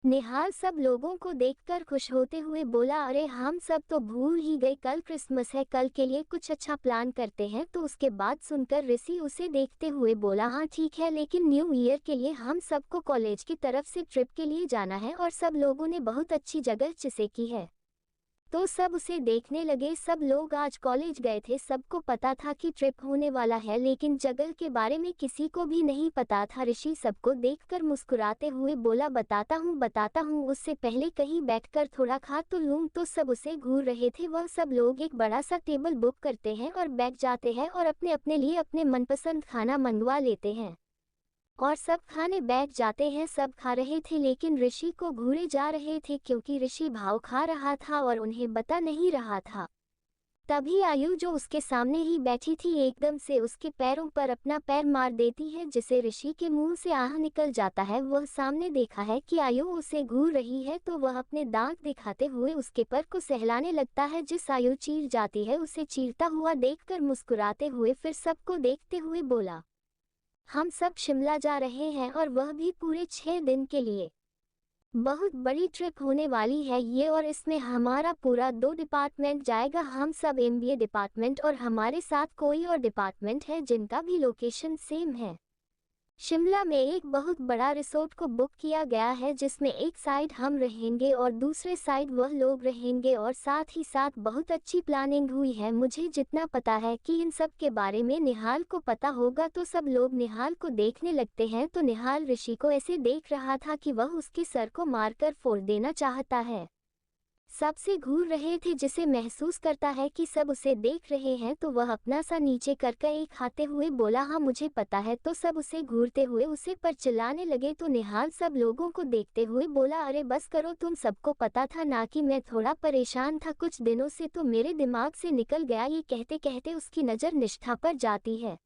निहाल सब लोगों को देखकर खुश होते हुए बोला, अरे हम सब तो भूल ही गए, कल क्रिसमस है, कल के लिए कुछ अच्छा प्लान करते हैं। तो उसके बाद सुनकर ऋषि उसे देखते हुए बोला, हाँ ठीक है, लेकिन न्यू ईयर के लिए हम सबको कॉलेज की तरफ से ट्रिप के लिए जाना है और सब लोगों ने बहुत अच्छी जगह चुसे की है। तो सब उसे देखने लगे। सब लोग आज कॉलेज गए थे। सबको पता था कि ट्रिप होने वाला है, लेकिन जगह के बारे में किसी को भी नहीं पता था। ऋषि सबको देखकर मुस्कुराते हुए बोला, बताता हूँ, उससे पहले कहीं बैठकर थोड़ा खा तो लूँ। तो सब उसे घूर रहे थे। वह सब लोग एक बड़ा सा टेबल बुक करते हैं और बैठ जाते हैं और अपने अपने लिए अपने मनपसंद खाना मंगवा लेते हैं और सब खाने बैठ जाते हैं। सब खा रहे थे, लेकिन ऋषि को घूरे जा रहे थे, क्योंकि ऋषि भाव खा रहा था और उन्हें बता नहीं रहा था। तभी आयु जो उसके सामने ही बैठी थी एकदम से उसके पैरों पर अपना पैर मार देती है, जिसे ऋषि के मुंह से आह निकल जाता है। वह सामने देखा है कि आयु उसे घूर रही है, तो वह अपने दांत दिखाते हुए उसके पर को सहलाने लगता है। जिस आयु चीर जाती है उसे चीरता हुआ देखकर मुस्कुराते हुए फिर सबको देखते हुए बोला, हम सब शिमला जा रहे हैं और वह भी पूरे 6 दिन के लिए। बहुत बड़ी ट्रिप होने वाली है ये, और इसमें हमारा पूरा 2 डिपार्टमेंट जाएगा। हम सब एमबीए डिपार्टमेंट और हमारे साथ कोई और डिपार्टमेंट है जिनका भी लोकेशन सेम है। शिमला में एक बहुत बड़ा रिसोर्ट को बुक किया गया है, जिसमें एक साइड हम रहेंगे और दूसरे साइड वह लोग रहेंगे, और साथ ही साथ बहुत अच्छी प्लानिंग हुई है। मुझे जितना पता है कि इन सब के बारे में निहाल को पता होगा। तो सब लोग निहाल को देखने लगते हैं। तो निहाल ऋषि को ऐसे देख रहा था कि वह उसके सर को मारकर फोड़ देना चाहता है। सबसे घूर रहे थे, जिसे महसूस करता है कि सब उसे देख रहे हैं, तो वह अपना सा नीचे करके एक खाते हुए बोला, हाँ मुझे पता है। तो सब उसे घूरते हुए उसे पर चिल्लाने लगे। तो निहाल सब लोगों को देखते हुए बोला, अरे बस करो, तुम सबको पता था ना कि मैं थोड़ा परेशान था कुछ दिनों से, तो मेरे दिमाग से निकल गया। ये कहते कहते उसकी नज़र निष्ठा पर जाती है।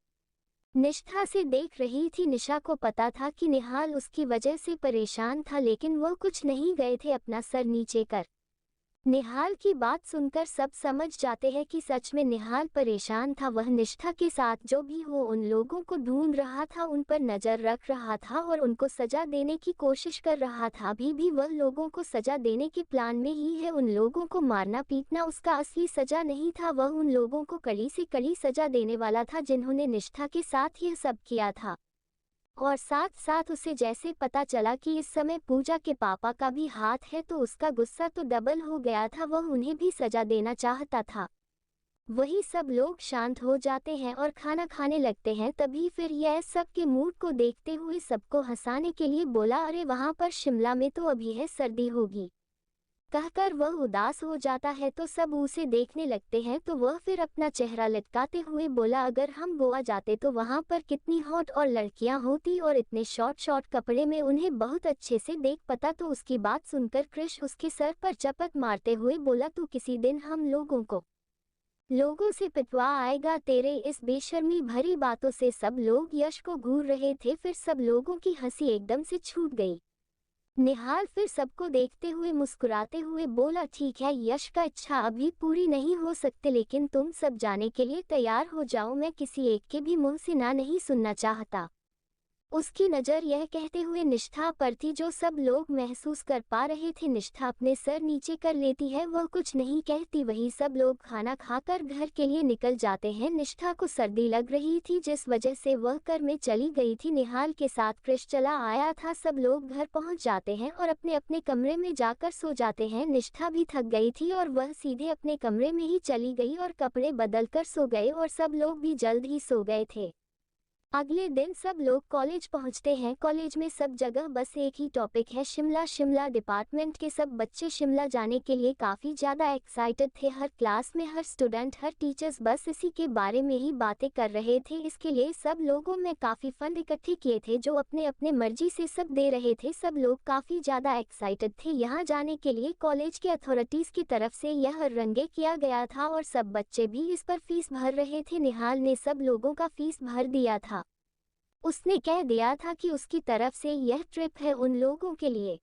निष्ठा से देख रही थी। निशा को पता था कि निहाल उसकी वजह से परेशान था, लेकिन वो कुछ नहीं गए थे अपना सर नीचे कर। निहाल की बात सुनकर सब समझ जाते हैं कि सच में निहाल परेशान था। वह निष्ठा के साथ जो भी हो उन लोगों को ढूंढ रहा था, उन पर नजर रख रहा था और उनको सजा देने की कोशिश कर रहा था। अभी भी वह लोगों को सजा देने के प्लान में ही है। उन लोगों को मारना पीटना उसका असली सजा नहीं था। वह उन लोगों को कड़ी से कड़ी सजा देने वाला था जिन्होंने निष्ठा के साथ यह सब किया था। और साथ साथ उसे जैसे पता चला कि इस समय पूजा के पापा का भी हाथ है तो उसका गुस्सा तो डबल हो गया था। वह उन्हें भी सजा देना चाहता था। वही सब लोग शांत हो जाते हैं और खाना खाने लगते हैं। तभी फिर यह सब के मूड को देखते हुए सबको हंसाने के लिए बोला, अरे वहां पर शिमला में तो अभी है, सर्दी होगी। कहकर वह उदास हो जाता है तो सब उसे देखने लगते हैं। तो वह फिर अपना चेहरा लटकाते हुए बोला, अगर हम गोवा जाते तो वहां पर कितनी हॉट और लड़कियां होती और इतने शॉर्ट शॉर्ट कपड़े में उन्हें बहुत अच्छे से देख पाता। तो उसकी बात सुनकर क्रिश उसके सर पर चपत मारते हुए बोला, तू किसी दिन हम लोगों से पिटवा आएगा। तेरे इस बेशर्मी भरी बातों से सब लोग यश को घूर रहे थे। फिर सब लोगों की हंसी एकदम से छूट गई। निहाल फिर सबको देखते हुए मुस्कुराते हुए बोला, ठीक है, यश का इच्छा अभी पूरी नहीं हो सकती, लेकिन तुम सब जाने के लिए तैयार हो जाओ। मैं किसी एक के भी मुंह से ना नहीं सुनना चाहता। उसकी नज़र यह कहते हुए निष्ठा पर थी, जो सब लोग महसूस कर पा रहे थे। निष्ठा अपने सर नीचे कर लेती है, वह कुछ नहीं कहती। वही सब लोग खाना खाकर घर के लिए निकल जाते हैं। निष्ठा को सर्दी लग रही थी जिस वजह से वह घर में चली गई थी। निहाल के साथ क्रिश चला आया था। सब लोग घर पहुंच जाते हैं और अपने अपने कमरे में जाकर सो जाते हैं। निष्ठा भी थक गई थी और वह सीधे अपने कमरे में ही चली गई और कपड़े बदल कर सो गए और सब लोग भी जल्द ही सो गए थे। अगले दिन सब लोग कॉलेज पहुंचते हैं। कॉलेज में सब जगह बस एक ही टॉपिक है, शिमला। शिमला डिपार्टमेंट के सब बच्चे शिमला जाने के लिए काफ़ी ज़्यादा एक्साइटेड थे। हर क्लास में हर स्टूडेंट, हर टीचर्स बस इसी के बारे में ही बातें कर रहे थे। इसके लिए सब लोगों में काफ़ी फंड इकट्ठे किए थे जो अपने अपने मर्जी से सब दे रहे थे। सब लोग काफ़ी ज़्यादा एक्साइटेड थे यहाँ जाने के लिए। कॉलेज के अथॉरिटीज़ की तरफ से यह रंगे किया गया था और सब बच्चे भी इस पर फीस भर रहे थे। निहाल ने सब लोगों का फीस भर दिया था। उसने कह दिया था कि उसकी तरफ से यह ट्रिप है उन लोगों के लिए।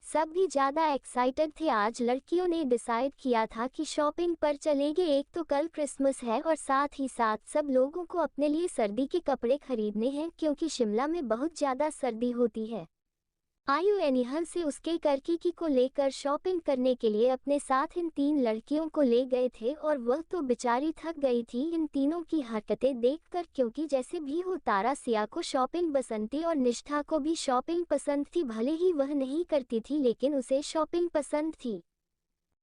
सब भी ज़्यादा एक्साइटेड थे। आज लड़कियों ने डिसाइड किया था कि शॉपिंग पर चलेंगे। एक तो कल क्रिसमस है और साथ ही साथ सब लोगों को अपने लिए सर्दी के कपड़े खरीदने हैं क्योंकि शिमला में बहुत ज़्यादा सर्दी होती है। आयु एनिहल से उसके करकी को लेकर शॉपिंग करने के लिए अपने साथ इन 3 लड़कियों को ले गए थे और वह तो बेचारी थक गई थी इन तीनों की हरकतें देखकर, क्योंकि जैसे भी हो तारा सिया को शॉपिंग पसंद थी और निष्ठा को भी शॉपिंग पसंद थी। भले ही वह नहीं करती थी लेकिन उसे शॉपिंग पसंद थी।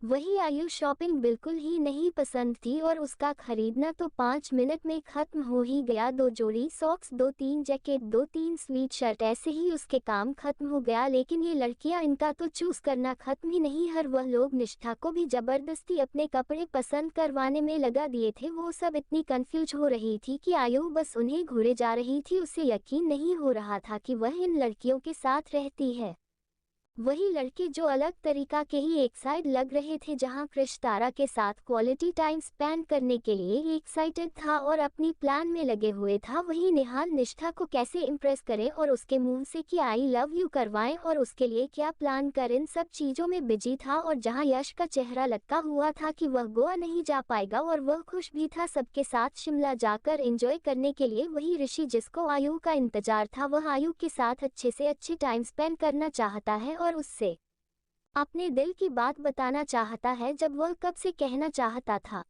वही आयु शॉपिंग बिल्कुल ही नहीं पसंद थी और उसका खरीदना तो 5 मिनट में खत्म हो ही गया। 2 जोड़ी सॉक्स, 2-3 जैकेट, 2-3 स्वीट शर्ट, ऐसे ही उसके काम खत्म हो गया। लेकिन ये लड़कियां, इनका तो चूज करना खत्म ही नहीं। हर वह लोग निष्ठा को भी जबरदस्ती अपने कपड़े पसंद करवाने में लगा दिए थे। वो सब इतनी कंफ्यूज हो रही थी कि आयु बस उन्हें घूरे जा रही थी। उसे यकीन नहीं हो रहा था कि वह इन लड़कियों के साथ रहती है। वही लड़के जो अलग तरीका के ही एक साइड लग रहे थे। जहां क्रिश तारा के साथ क्वालिटी टाइम स्पेंड करने के लिए एक्साइटेड था और अपनी प्लान में लगे हुए था, वही निहाल निष्ठा को कैसे इम्प्रेस करे और उसके मुंह से कि आई लव यू करवाएं और उसके लिए क्या प्लान कर, इन सब चीजों में बिजी था। और जहां यश का चेहरा लटका हुआ था कि वह गोवा नहीं जा पाएगा और वह खुश भी था सबके साथ शिमला जाकर एंजॉय करने के लिए, वही ऋषि जिसको आयु का इंतजार था, वह आयु के साथ अच्छे से अच्छे टाइम स्पेंड करना चाहता है और उससे अपने दिल की बात बताना चाहता है जब वह कब से कहना चाहता था।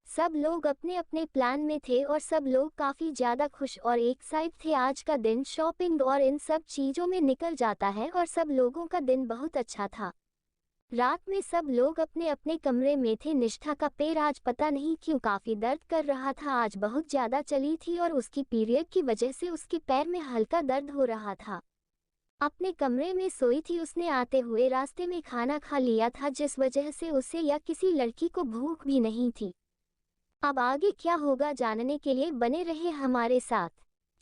सब लोग अपने अपने प्लान में थे और सब लोग काफी ज्यादा खुश और एक्साइट थे। आज का दिन शॉपिंग और इन सब चीजों में निकल जाता है और सब लोगों का दिन बहुत अच्छा था। रात में सब लोग अपने अपने कमरे में थे। निष्ठा का पैर आज पता नहीं क्यों काफी दर्द कर रहा था। आज बहुत ज्यादा चली थी और उसकी पीरियड की वजह से उसके पैर में हल्का दर्द हो रहा था। अपने कमरे में सोई थी। उसने आते हुए रास्ते में खाना खा लिया था जिस वजह से उसे या किसी लड़की को भूख भी नहीं थी। अब आगे क्या होगा जानने के लिए बने रहे हमारे साथ।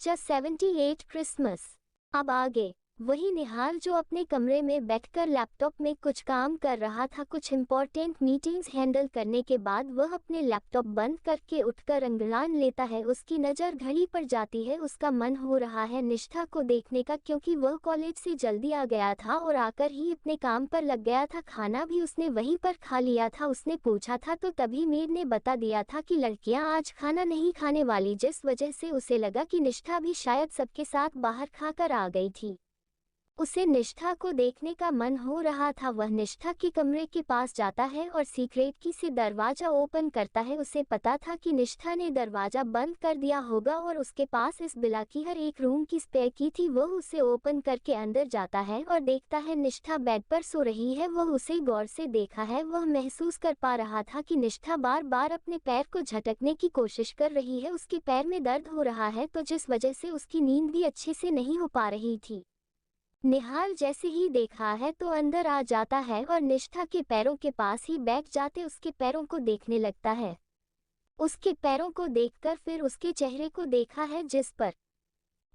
Just 78 Christmas. अब आगे वही निहाल जो अपने कमरे में बैठकर लैपटॉप में कुछ काम कर रहा था, कुछ इम्पोर्टेंट मीटिंग्स हैंडल करने के बाद वह अपने लैपटॉप बंद करके उठकर अंगड़ान लेता है। उसकी नज़र घड़ी पर जाती है। उसका मन हो रहा है निष्ठा को देखने का, क्योंकि वह कॉलेज से जल्दी आ गया था और आकर ही अपने काम पर लग गया था। खाना भी उसने वहीं पर खा लिया था। उसने पूछा था तो तभी मेड ने बता दिया था कि लड़कियां आज खाना नहीं खाने वाली, जिस वजह से उसे लगा कि निष्ठा भी शायद सबके साथ बाहर खाकर आ गई थी। उसे निष्ठा को देखने का मन हो रहा था। वह निष्ठा के कमरे के पास जाता है और सीक्रेट की से दरवाजा ओपन करता है। उसे पता था कि निष्ठा ने दरवाजा बंद कर दिया होगा और उसके पास इस बिला की हर एक रूम की स्पेयर की थी। वह उसे ओपन करके अंदर जाता है और देखता है निष्ठा बेड पर सो रही है। वह उसे गौर से देखा है। वह महसूस कर पा रहा था कि निष्ठा बार बार अपने पैर को झटकने की कोशिश कर रही है। उसके पैर में दर्द हो रहा है, तो जिस वजह से उसकी नींद भी अच्छे से नहीं हो पा रही थी। निहाल जैसे ही देखा है तो अंदर आ जाता है और निष्ठा के पैरों के पास ही बैठ जाते उसके पैरों को देखने लगता है। उसके पैरों को देखकर फिर उसके चेहरे को देखा है जिस पर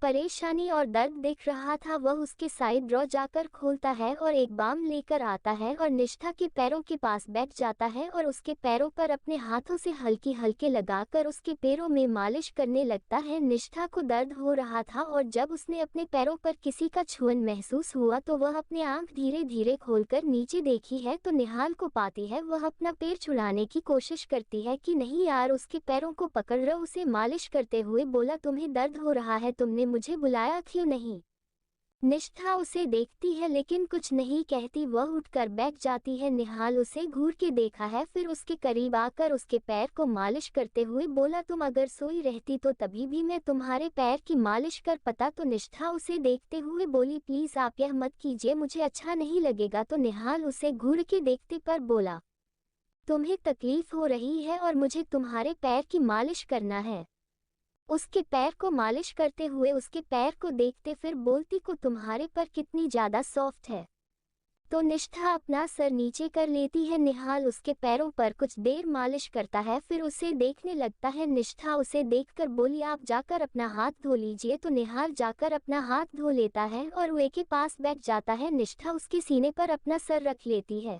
परेशानी और दर्द दिख रहा था। वह उसके साइड ड्रॉ जाकर खोलता है और एक बाम लेकर आता है और निष्ठा के पैरों के पास बैठ जाता है और उसके पैरों पर अपने हाथों से हल्की हल्के लगाकर उसके पैरों में मालिश करने लगता है। निष्ठा को दर्द हो रहा था और जब उसने अपने पैरों पर किसी का छुअन महसूस हुआ तो वह अपने आंख धीरे धीरे खोलकर नीचे देखी है तो निहाल को पाती है। वह अपना पैर छुड़ाने की कोशिश करती है कि नहीं यार, उसके पैरों को पकड़ रहा उसे मालिश करते हुए बोला, तुम्हें दर्द हो रहा है, तुमने मुझे बुलाया क्यों नहीं? निष्ठा उसे देखती है लेकिन कुछ नहीं कहती। वह उठकर बैठ जाती है। निहाल उसे घूर के देखा है, फिर उसके करीब आकर उसके पैर को मालिश करते हुए बोला, तुम अगर सोई रहती तो तभी भी मैं तुम्हारे पैर की मालिश कर पाता। तो निष्ठा उसे देखते हुए बोली, प्लीज आप यह मत कीजिए, मुझे अच्छा नहीं लगेगा। तो निहाल उसे घूर के देखते पर बोला, तुम्हें तकलीफ हो रही है और मुझे तुम्हारे पैर की मालिश करना है। उसके पैर को मालिश करते हुए उसके पैर को देखते फिर बोलती को तुम्हारे पर कितनी ज्यादा सॉफ्ट है। तो निष्ठा अपना सर नीचे कर लेती है। निहाल उसके पैरों पर कुछ देर मालिश करता है, फिर उसे देखने लगता है। निष्ठा उसे देखकर बोली, आप जाकर अपना हाथ धो लीजिए। तो निहाल जाकर अपना हाथ धो लेता है और वे के पास बैठ जाता है। निष्ठा उसके सीने पर अपना सर रख लेती है।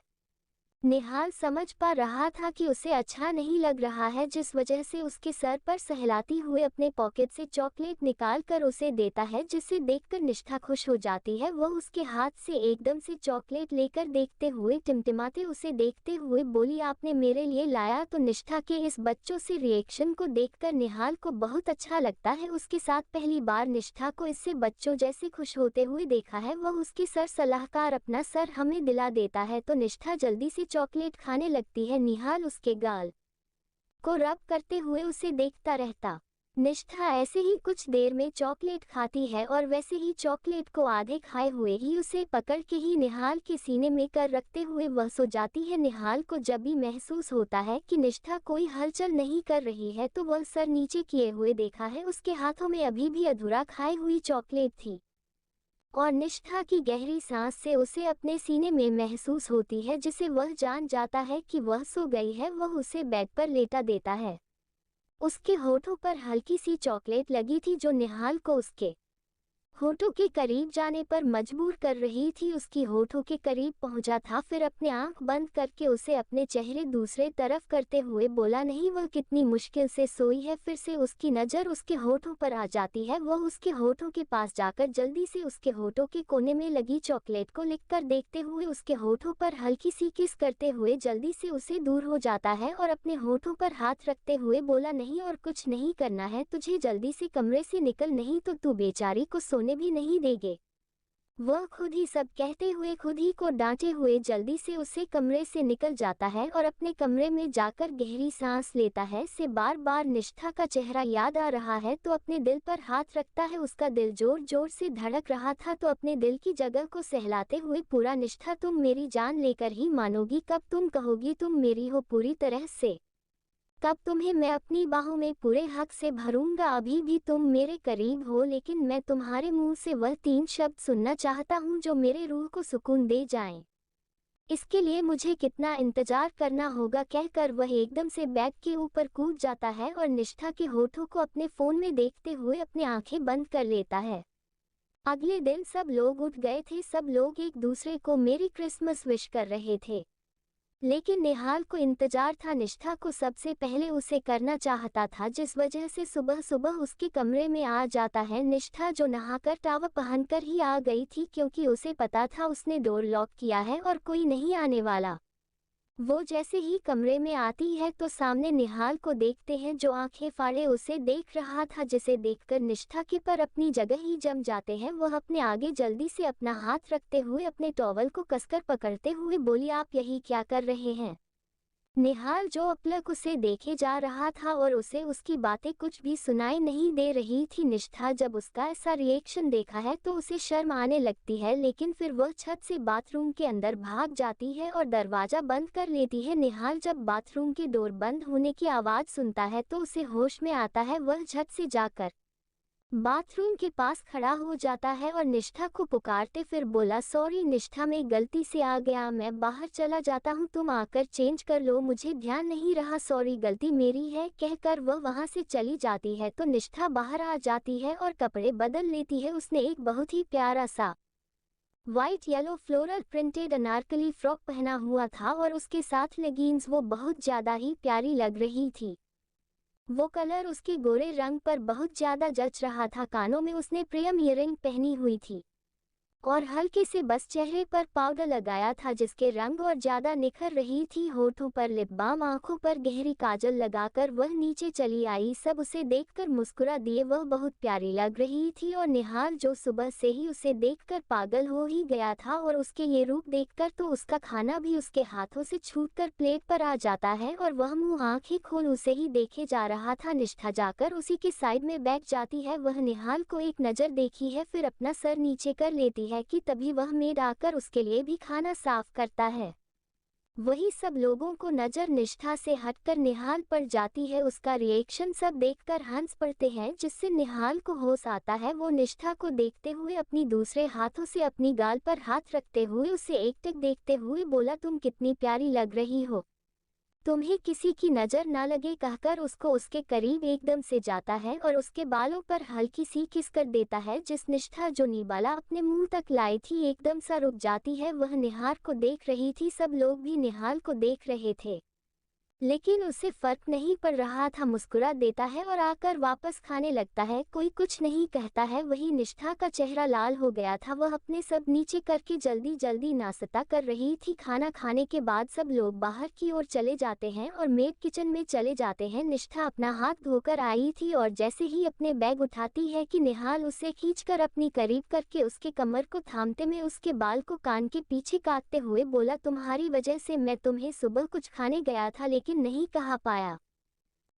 निहाल समझ पा रहा था कि उसे अच्छा नहीं लग रहा है, जिस वजह से उसके सर पर सहलाती हुए अपने पॉकेट से चॉकलेट निकाल कर उसे देता है, जिसे देखकर निष्ठा खुश हो जाती है। वह उसके हाथ से एकदम से चॉकलेट लेकर देखते हुए टिमटिमाते उसे देखते हुए बोली, आपने मेरे लिए लाया? तो निष्ठा के इस बच्चों से रिएक्शन को देखकर निहाल को बहुत अच्छा लगता है। उसके साथ पहली बार निष्ठा को इससे बच्चों जैसे खुश होते हुए देखा है। वह उसके सर सलाहकार अपना सर हमें दिला देता है तो निष्ठा जल्दी से चॉकलेट खाने लगती है। निहाल उसके गाल को रब करते हुए उसे देखता रहता। निष्ठा ऐसे ही कुछ देर में चॉकलेट खाती है और वैसे ही चॉकलेट को आधे खाए हुए ही उसे पकड़ के ही निहाल के सीने में कर रखते हुए वह सो जाती है। निहाल को जब भी महसूस होता है कि निष्ठा कोई हलचल नहीं कर रही है तो वह सर नीचे किए हुए देखा है। उसके हाथों में अभी भी अधूरा खाई हुई चॉकलेट थी और निष्ठा की गहरी सांस से उसे अपने सीने में महसूस होती है, जिसे वह जान जाता है कि वह सो गई है। वह उसे बेड पर लेटा देता है। उसके होठों पर हल्की सी चॉकलेट लगी थी जो निहाल को उसके होठों के करीब जाने पर मजबूर कर रही थी। उसकी होठों के करीब पहुंचा था, फिर अपने आंख बंद करके उसे अपने चेहरे दूसरे तरफ करते हुए बोला, नहीं वह कितनी मुश्किल से सोई है। फिर से उसकी नज़र उसके होठों पर आ जाती है। वह उसके होठों के पास जाकर जल्दी से उसके होठों के कोने में लगी चॉकलेट को लिखकर देखते हुए उसके होठों पर हल्की सी किस करते हुए जल्दी से उसे दूर हो जाता है और अपने होठों पर हाथ रखते हुए बोला, नहीं और कुछ नहीं करना है तुझे, जल्दी से कमरे से निकल, नहीं तो तू बेचारी को सोने भी नहीं देंगे। वह खुद ही सब कहते हुए खुद ही को डांटे हुए जल्दी से उसे कमरे से निकल जाता है और अपने कमरे में जाकर गहरी सांस लेता है। से बार बार निष्ठा का चेहरा याद आ रहा है तो अपने दिल पर हाथ रखता है। उसका दिल जोर जोर से धड़क रहा था तो अपने दिल की जगह को सहलाते हुए पूरा, निष्ठा तुम मेरी जान लेकर ही मानोगी, कब तुम कहोगी तुम मेरी हो पूरी तरह से, कब तुम्हें मैं अपनी बाहों में पूरे हक से भरूंगा। अभी भी तुम मेरे करीब हो, लेकिन मैं तुम्हारे मुंह से वह 3 शब्द सुनना चाहता हूं जो मेरे रूह को सुकून दे जाएं। इसके लिए मुझे कितना इंतजार करना होगा, कहकर वह एकदम से बेड के ऊपर कूद जाता है और निष्ठा के होठों को अपने फोन में देखते हुए अपनी आंखें बंद कर लेता है। अगले दिन सब लोग उठ गए थे, सब लोग एक दूसरे को मेरी क्रिसमस विश कर रहे थे। लेकिन निहाल को इंतजार था, निष्ठा को सबसे पहले उसे करना चाहता था, जिस वजह से सुबह सुबह उसके कमरे में आ जाता है। निष्ठा जो नहाकर टावल पहनकर ही आ गई थी, क्योंकि उसे पता था उसने डोर लॉक किया है और कोई नहीं आने वाला। वो जैसे ही कमरे में आती है तो सामने निहाल को देखते हैं, जो आंखें फाड़े उसे देख रहा था, जिसे देखकर निष्ठा के पर अपनी जगह ही जम जाते हैं। वह अपने आगे जल्दी से अपना हाथ रखते हुए अपने टॉवल को कसकर पकड़ते हुए बोली, आप यही क्या कर रहे हैं? निहाल जो अपलक उसे देखे जा रहा था और उसे उसकी बातें कुछ भी सुनाई नहीं दे रही थी। निष्ठा जब उसका ऐसा रिएक्शन देखा है तो उसे शर्म आने लगती है, लेकिन फिर वह छत से बाथरूम के अंदर भाग जाती है और दरवाजा बंद कर लेती है। निहाल जब बाथरूम के डोर बंद होने की आवाज़ सुनता है तो उसे होश में आता है। वह छत से जाकर बाथरूम के पास खड़ा हो जाता है और निष्ठा को पुकारते फिर बोला, सॉरी निष्ठा, मैं गलती से आ गया, मैं बाहर चला जाता हूँ, तुम आकर चेंज कर लो, मुझे ध्यान नहीं रहा, सॉरी गलती मेरी है, कहकर वह वहाँ से चली जाती है। तो निष्ठा बाहर आ जाती है और कपड़े बदल लेती है। उसने एक बहुत ही प्यारा सा white yellow floral printed Anarkali frock पहना हुआ था और उसके साथ लेगिंग्स। वो बहुत ज़्यादा ही प्यारी लग रही थी। वो कलर उसके गोरे रंग पर बहुत ज्यादा जच रहा था। कानों में उसने प्रियम ईयरिंग पहनी हुई थी और हल्के से बस चेहरे पर पाउडर लगाया था, जिसके रंग और ज्यादा निखर रही थी। होठों पर लिप बाम, आंखों पर गहरी काजल लगाकर वह नीचे चली आई। सब उसे देखकर मुस्कुरा दिए। वह बहुत प्यारी लग रही थी और निहाल जो सुबह से ही उसे देखकर पागल हो ही गया था, और उसके ये रूप देखकर तो उसका खाना भी उसके हाथों से छूटकर प्लेट पर आ जाता है और वह मुंह आंखें खोल उसे ही देखे जा रहा था। निष्ठा जाकर उसी के साइड में बैठ जाती है। वह निहाल को एक नज़र देखी है, फिर अपना सर नीचे कर लेती है कि तभी वह मेड आकर उसके लिए भी खाना साफ करता है। वही सब लोगों को नजर निष्ठा से हटकर निहाल पर जाती है। उसका रिएक्शन सब देखकर हंस पड़ते हैं, जिससे निहाल को होश आता है। वो निष्ठा को देखते हुए अपनी दूसरे हाथों से अपनी गाल पर हाथ रखते हुए उसे एकटक देखते हुए बोला, तुम कितनी प्यारी लग रही हो, तुम्हें किसी की नज़र ना लगे, कहकर उसको उसके करीब एकदम से जाता है और उसके बालों पर हल्की सी किस कर देता है। जिस निष्ठा जो निबाला अपने मुंह तक लाई थी एकदम सा रुक जाती है। वह निहाल को देख रही थी, सब लोग भी निहाल को देख रहे थे, लेकिन उसे फर्क नहीं पड़ रहा था। मुस्कुरा देता है और आकर वापस खाने लगता है। कोई कुछ नहीं कहता है। वही निष्ठा का चेहरा लाल हो गया था। वह अपने सब नीचे करके जल्दी जल्दी नाश्ता कर रही थी। खाना खाने के बाद सब लोग बाहर की ओर चले जाते हैं और मेड किचन में चले जाते हैं। निष्ठा अपना हाथ धोकर आई थी और जैसे ही अपने बैग उठाती है कि निहाल उसे खींचकर अपनी करीब करके उसके कमर को थामते में उसके बाल को कान के पीछे काटते हुए बोला, तुम्हारी वजह से मैं तुम्हें सुबह कुछ खाने गया था लेकिन नहीं कहा पाया।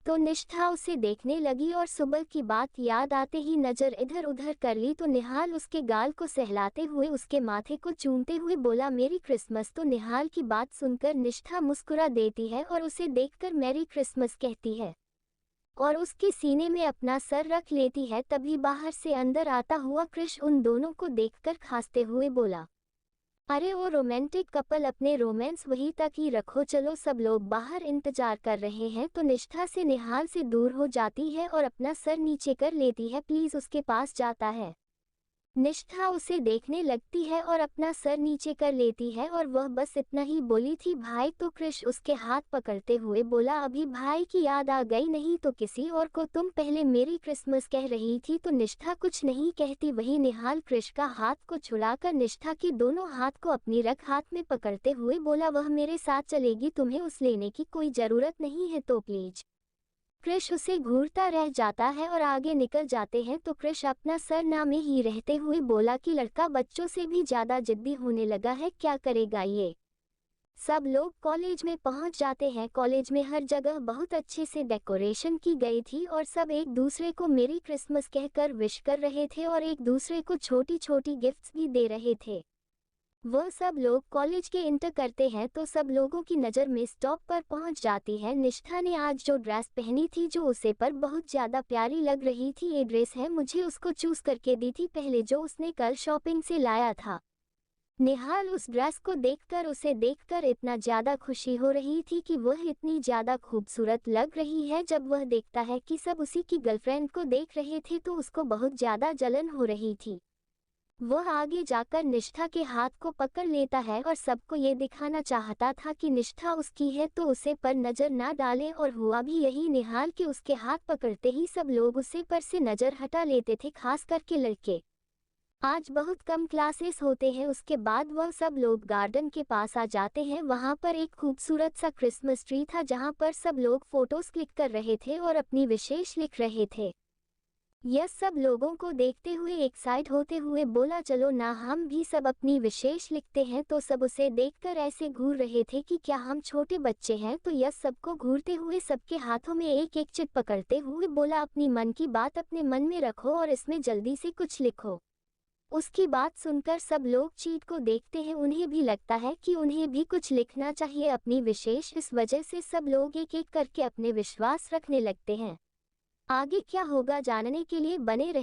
तो निष्ठा उसे देखने लगी और सुबह की बात याद आते ही नजर इधर उधर कर ली तो निहाल उसके गाल को सहलाते हुए उसके माथे को चूमते हुए बोला, मेरी क्रिसमस। तो निहाल की बात सुनकर निष्ठा मुस्कुरा देती है और उसे देखकर मैरी क्रिसमस कहती है और उसके सीने में अपना सर रख लेती है। तभी बाहर से अंदर आता हुआ क्रिश उन दोनों को देखकर खांसते हुए बोला, अरे वो रोमांटिक कपल, अपने रोमांस वहीं तक ही रखो, चलो। सब लोग बाहर इंतजार कर रहे हैं। तो निष्ठा से निहाल से दूर हो जाती है और अपना सर नीचे कर लेती है। प्लीज उसके पास जाता है। निष्ठा उसे देखने लगती है और अपना सर नीचे कर लेती है और वह बस इतना ही बोली थी, भाई। तो क्रिश उसके हाथ पकड़ते हुए बोला, अभी भाई की याद आ गई, नहीं तो किसी और को तुम पहले मेरी क्रिसमस कह रही थी। तो निष्ठा कुछ नहीं कहती। वही निहाल क्रिश का हाथ को छुड़ाकर निष्ठा के दोनों हाथ को अपनी रख हाथ में पकड़ते हुए बोला, वह मेरे साथ चलेगी, तुम्हें उस लेने की कोई जरूरत नहीं है, तो प्लीज। क्रिश उसे घूरता रह जाता है और आगे निकल जाते हैं। तो क्रिश अपना सर ना में ही रहते हुए बोला कि लड़का बच्चों से भी ज्यादा जिद्दी होने लगा है, क्या करेगा ये। सब लोग कॉलेज में पहुंच जाते हैं। कॉलेज में हर जगह बहुत अच्छे से डेकोरेशन की गई थी और सब एक दूसरे को मेरी क्रिसमस कहकर विश कर रहे थे और एक दूसरे को छोटी छोटी गिफ्ट्स भी दे रहे थे। वह सब लोग कॉलेज के इंटर करते हैं तो सब लोगों की नज़र में स्टॉप पर पहुंच जाती है। निष्ठा ने आज जो ड्रेस पहनी थी जो उसे पर बहुत ज़्यादा प्यारी लग रही थी, ये ड्रेस है, मुझे उसको चूज करके दी थी पहले, जो उसने कल शॉपिंग से लाया था। निहाल उस ड्रेस को देखकर उसे देखकर इतना ज़्यादा खुशी हो रही थी कि वह इतनी ज़्यादा खूबसूरत लग रही है। जब वह देखता है कि सब उसी की गर्लफ्रेंड को देख रहे थे तो उसको बहुत ज़्यादा जलन हो रही थी। वह आगे जाकर निष्ठा के हाथ को पकड़ लेता है और सबको ये दिखाना चाहता था कि निष्ठा उसकी है तो उसे पर नजर ना डाले, और हुआ भी यही निहाल कि उसके हाथ पकड़ते ही सब लोग उसे पर से नजर हटा लेते थे, खास करके लड़के। आज बहुत कम क्लासेस होते हैं। उसके बाद वह सब लोग गार्डन के पास आ जाते हैं। वहां पर एक खूबसूरत सा क्रिसमस ट्री था जहां पर सब लोग फोटोज क्लिक कर रहे थे और अपनी विशेष लिख रहे थे। यह सब लोगों को देखते हुए एक्साइट होते हुए बोला, चलो ना हम भी सब अपनी विशेष लिखते हैं। तो सब उसे देखकर ऐसे घूर रहे थे कि क्या हम छोटे बच्चे हैं। तो यह सबको घूरते हुए सबके हाथों में एक एक चिट पकड़ते हुए बोला, अपनी मन की बात अपने मन में रखो और इसमें जल्दी से कुछ लिखो। उसकी बात सुनकर सब लोग चीट को देखते हैं। उन्हें भी लगता है कि उन्हें भी कुछ लिखना चाहिए अपनी विशेष। इस वजह से सब लोग एक एक करके अपने विश्वास रखने लगते हैं। आगे क्या होगा जानने के लिए बने रहे।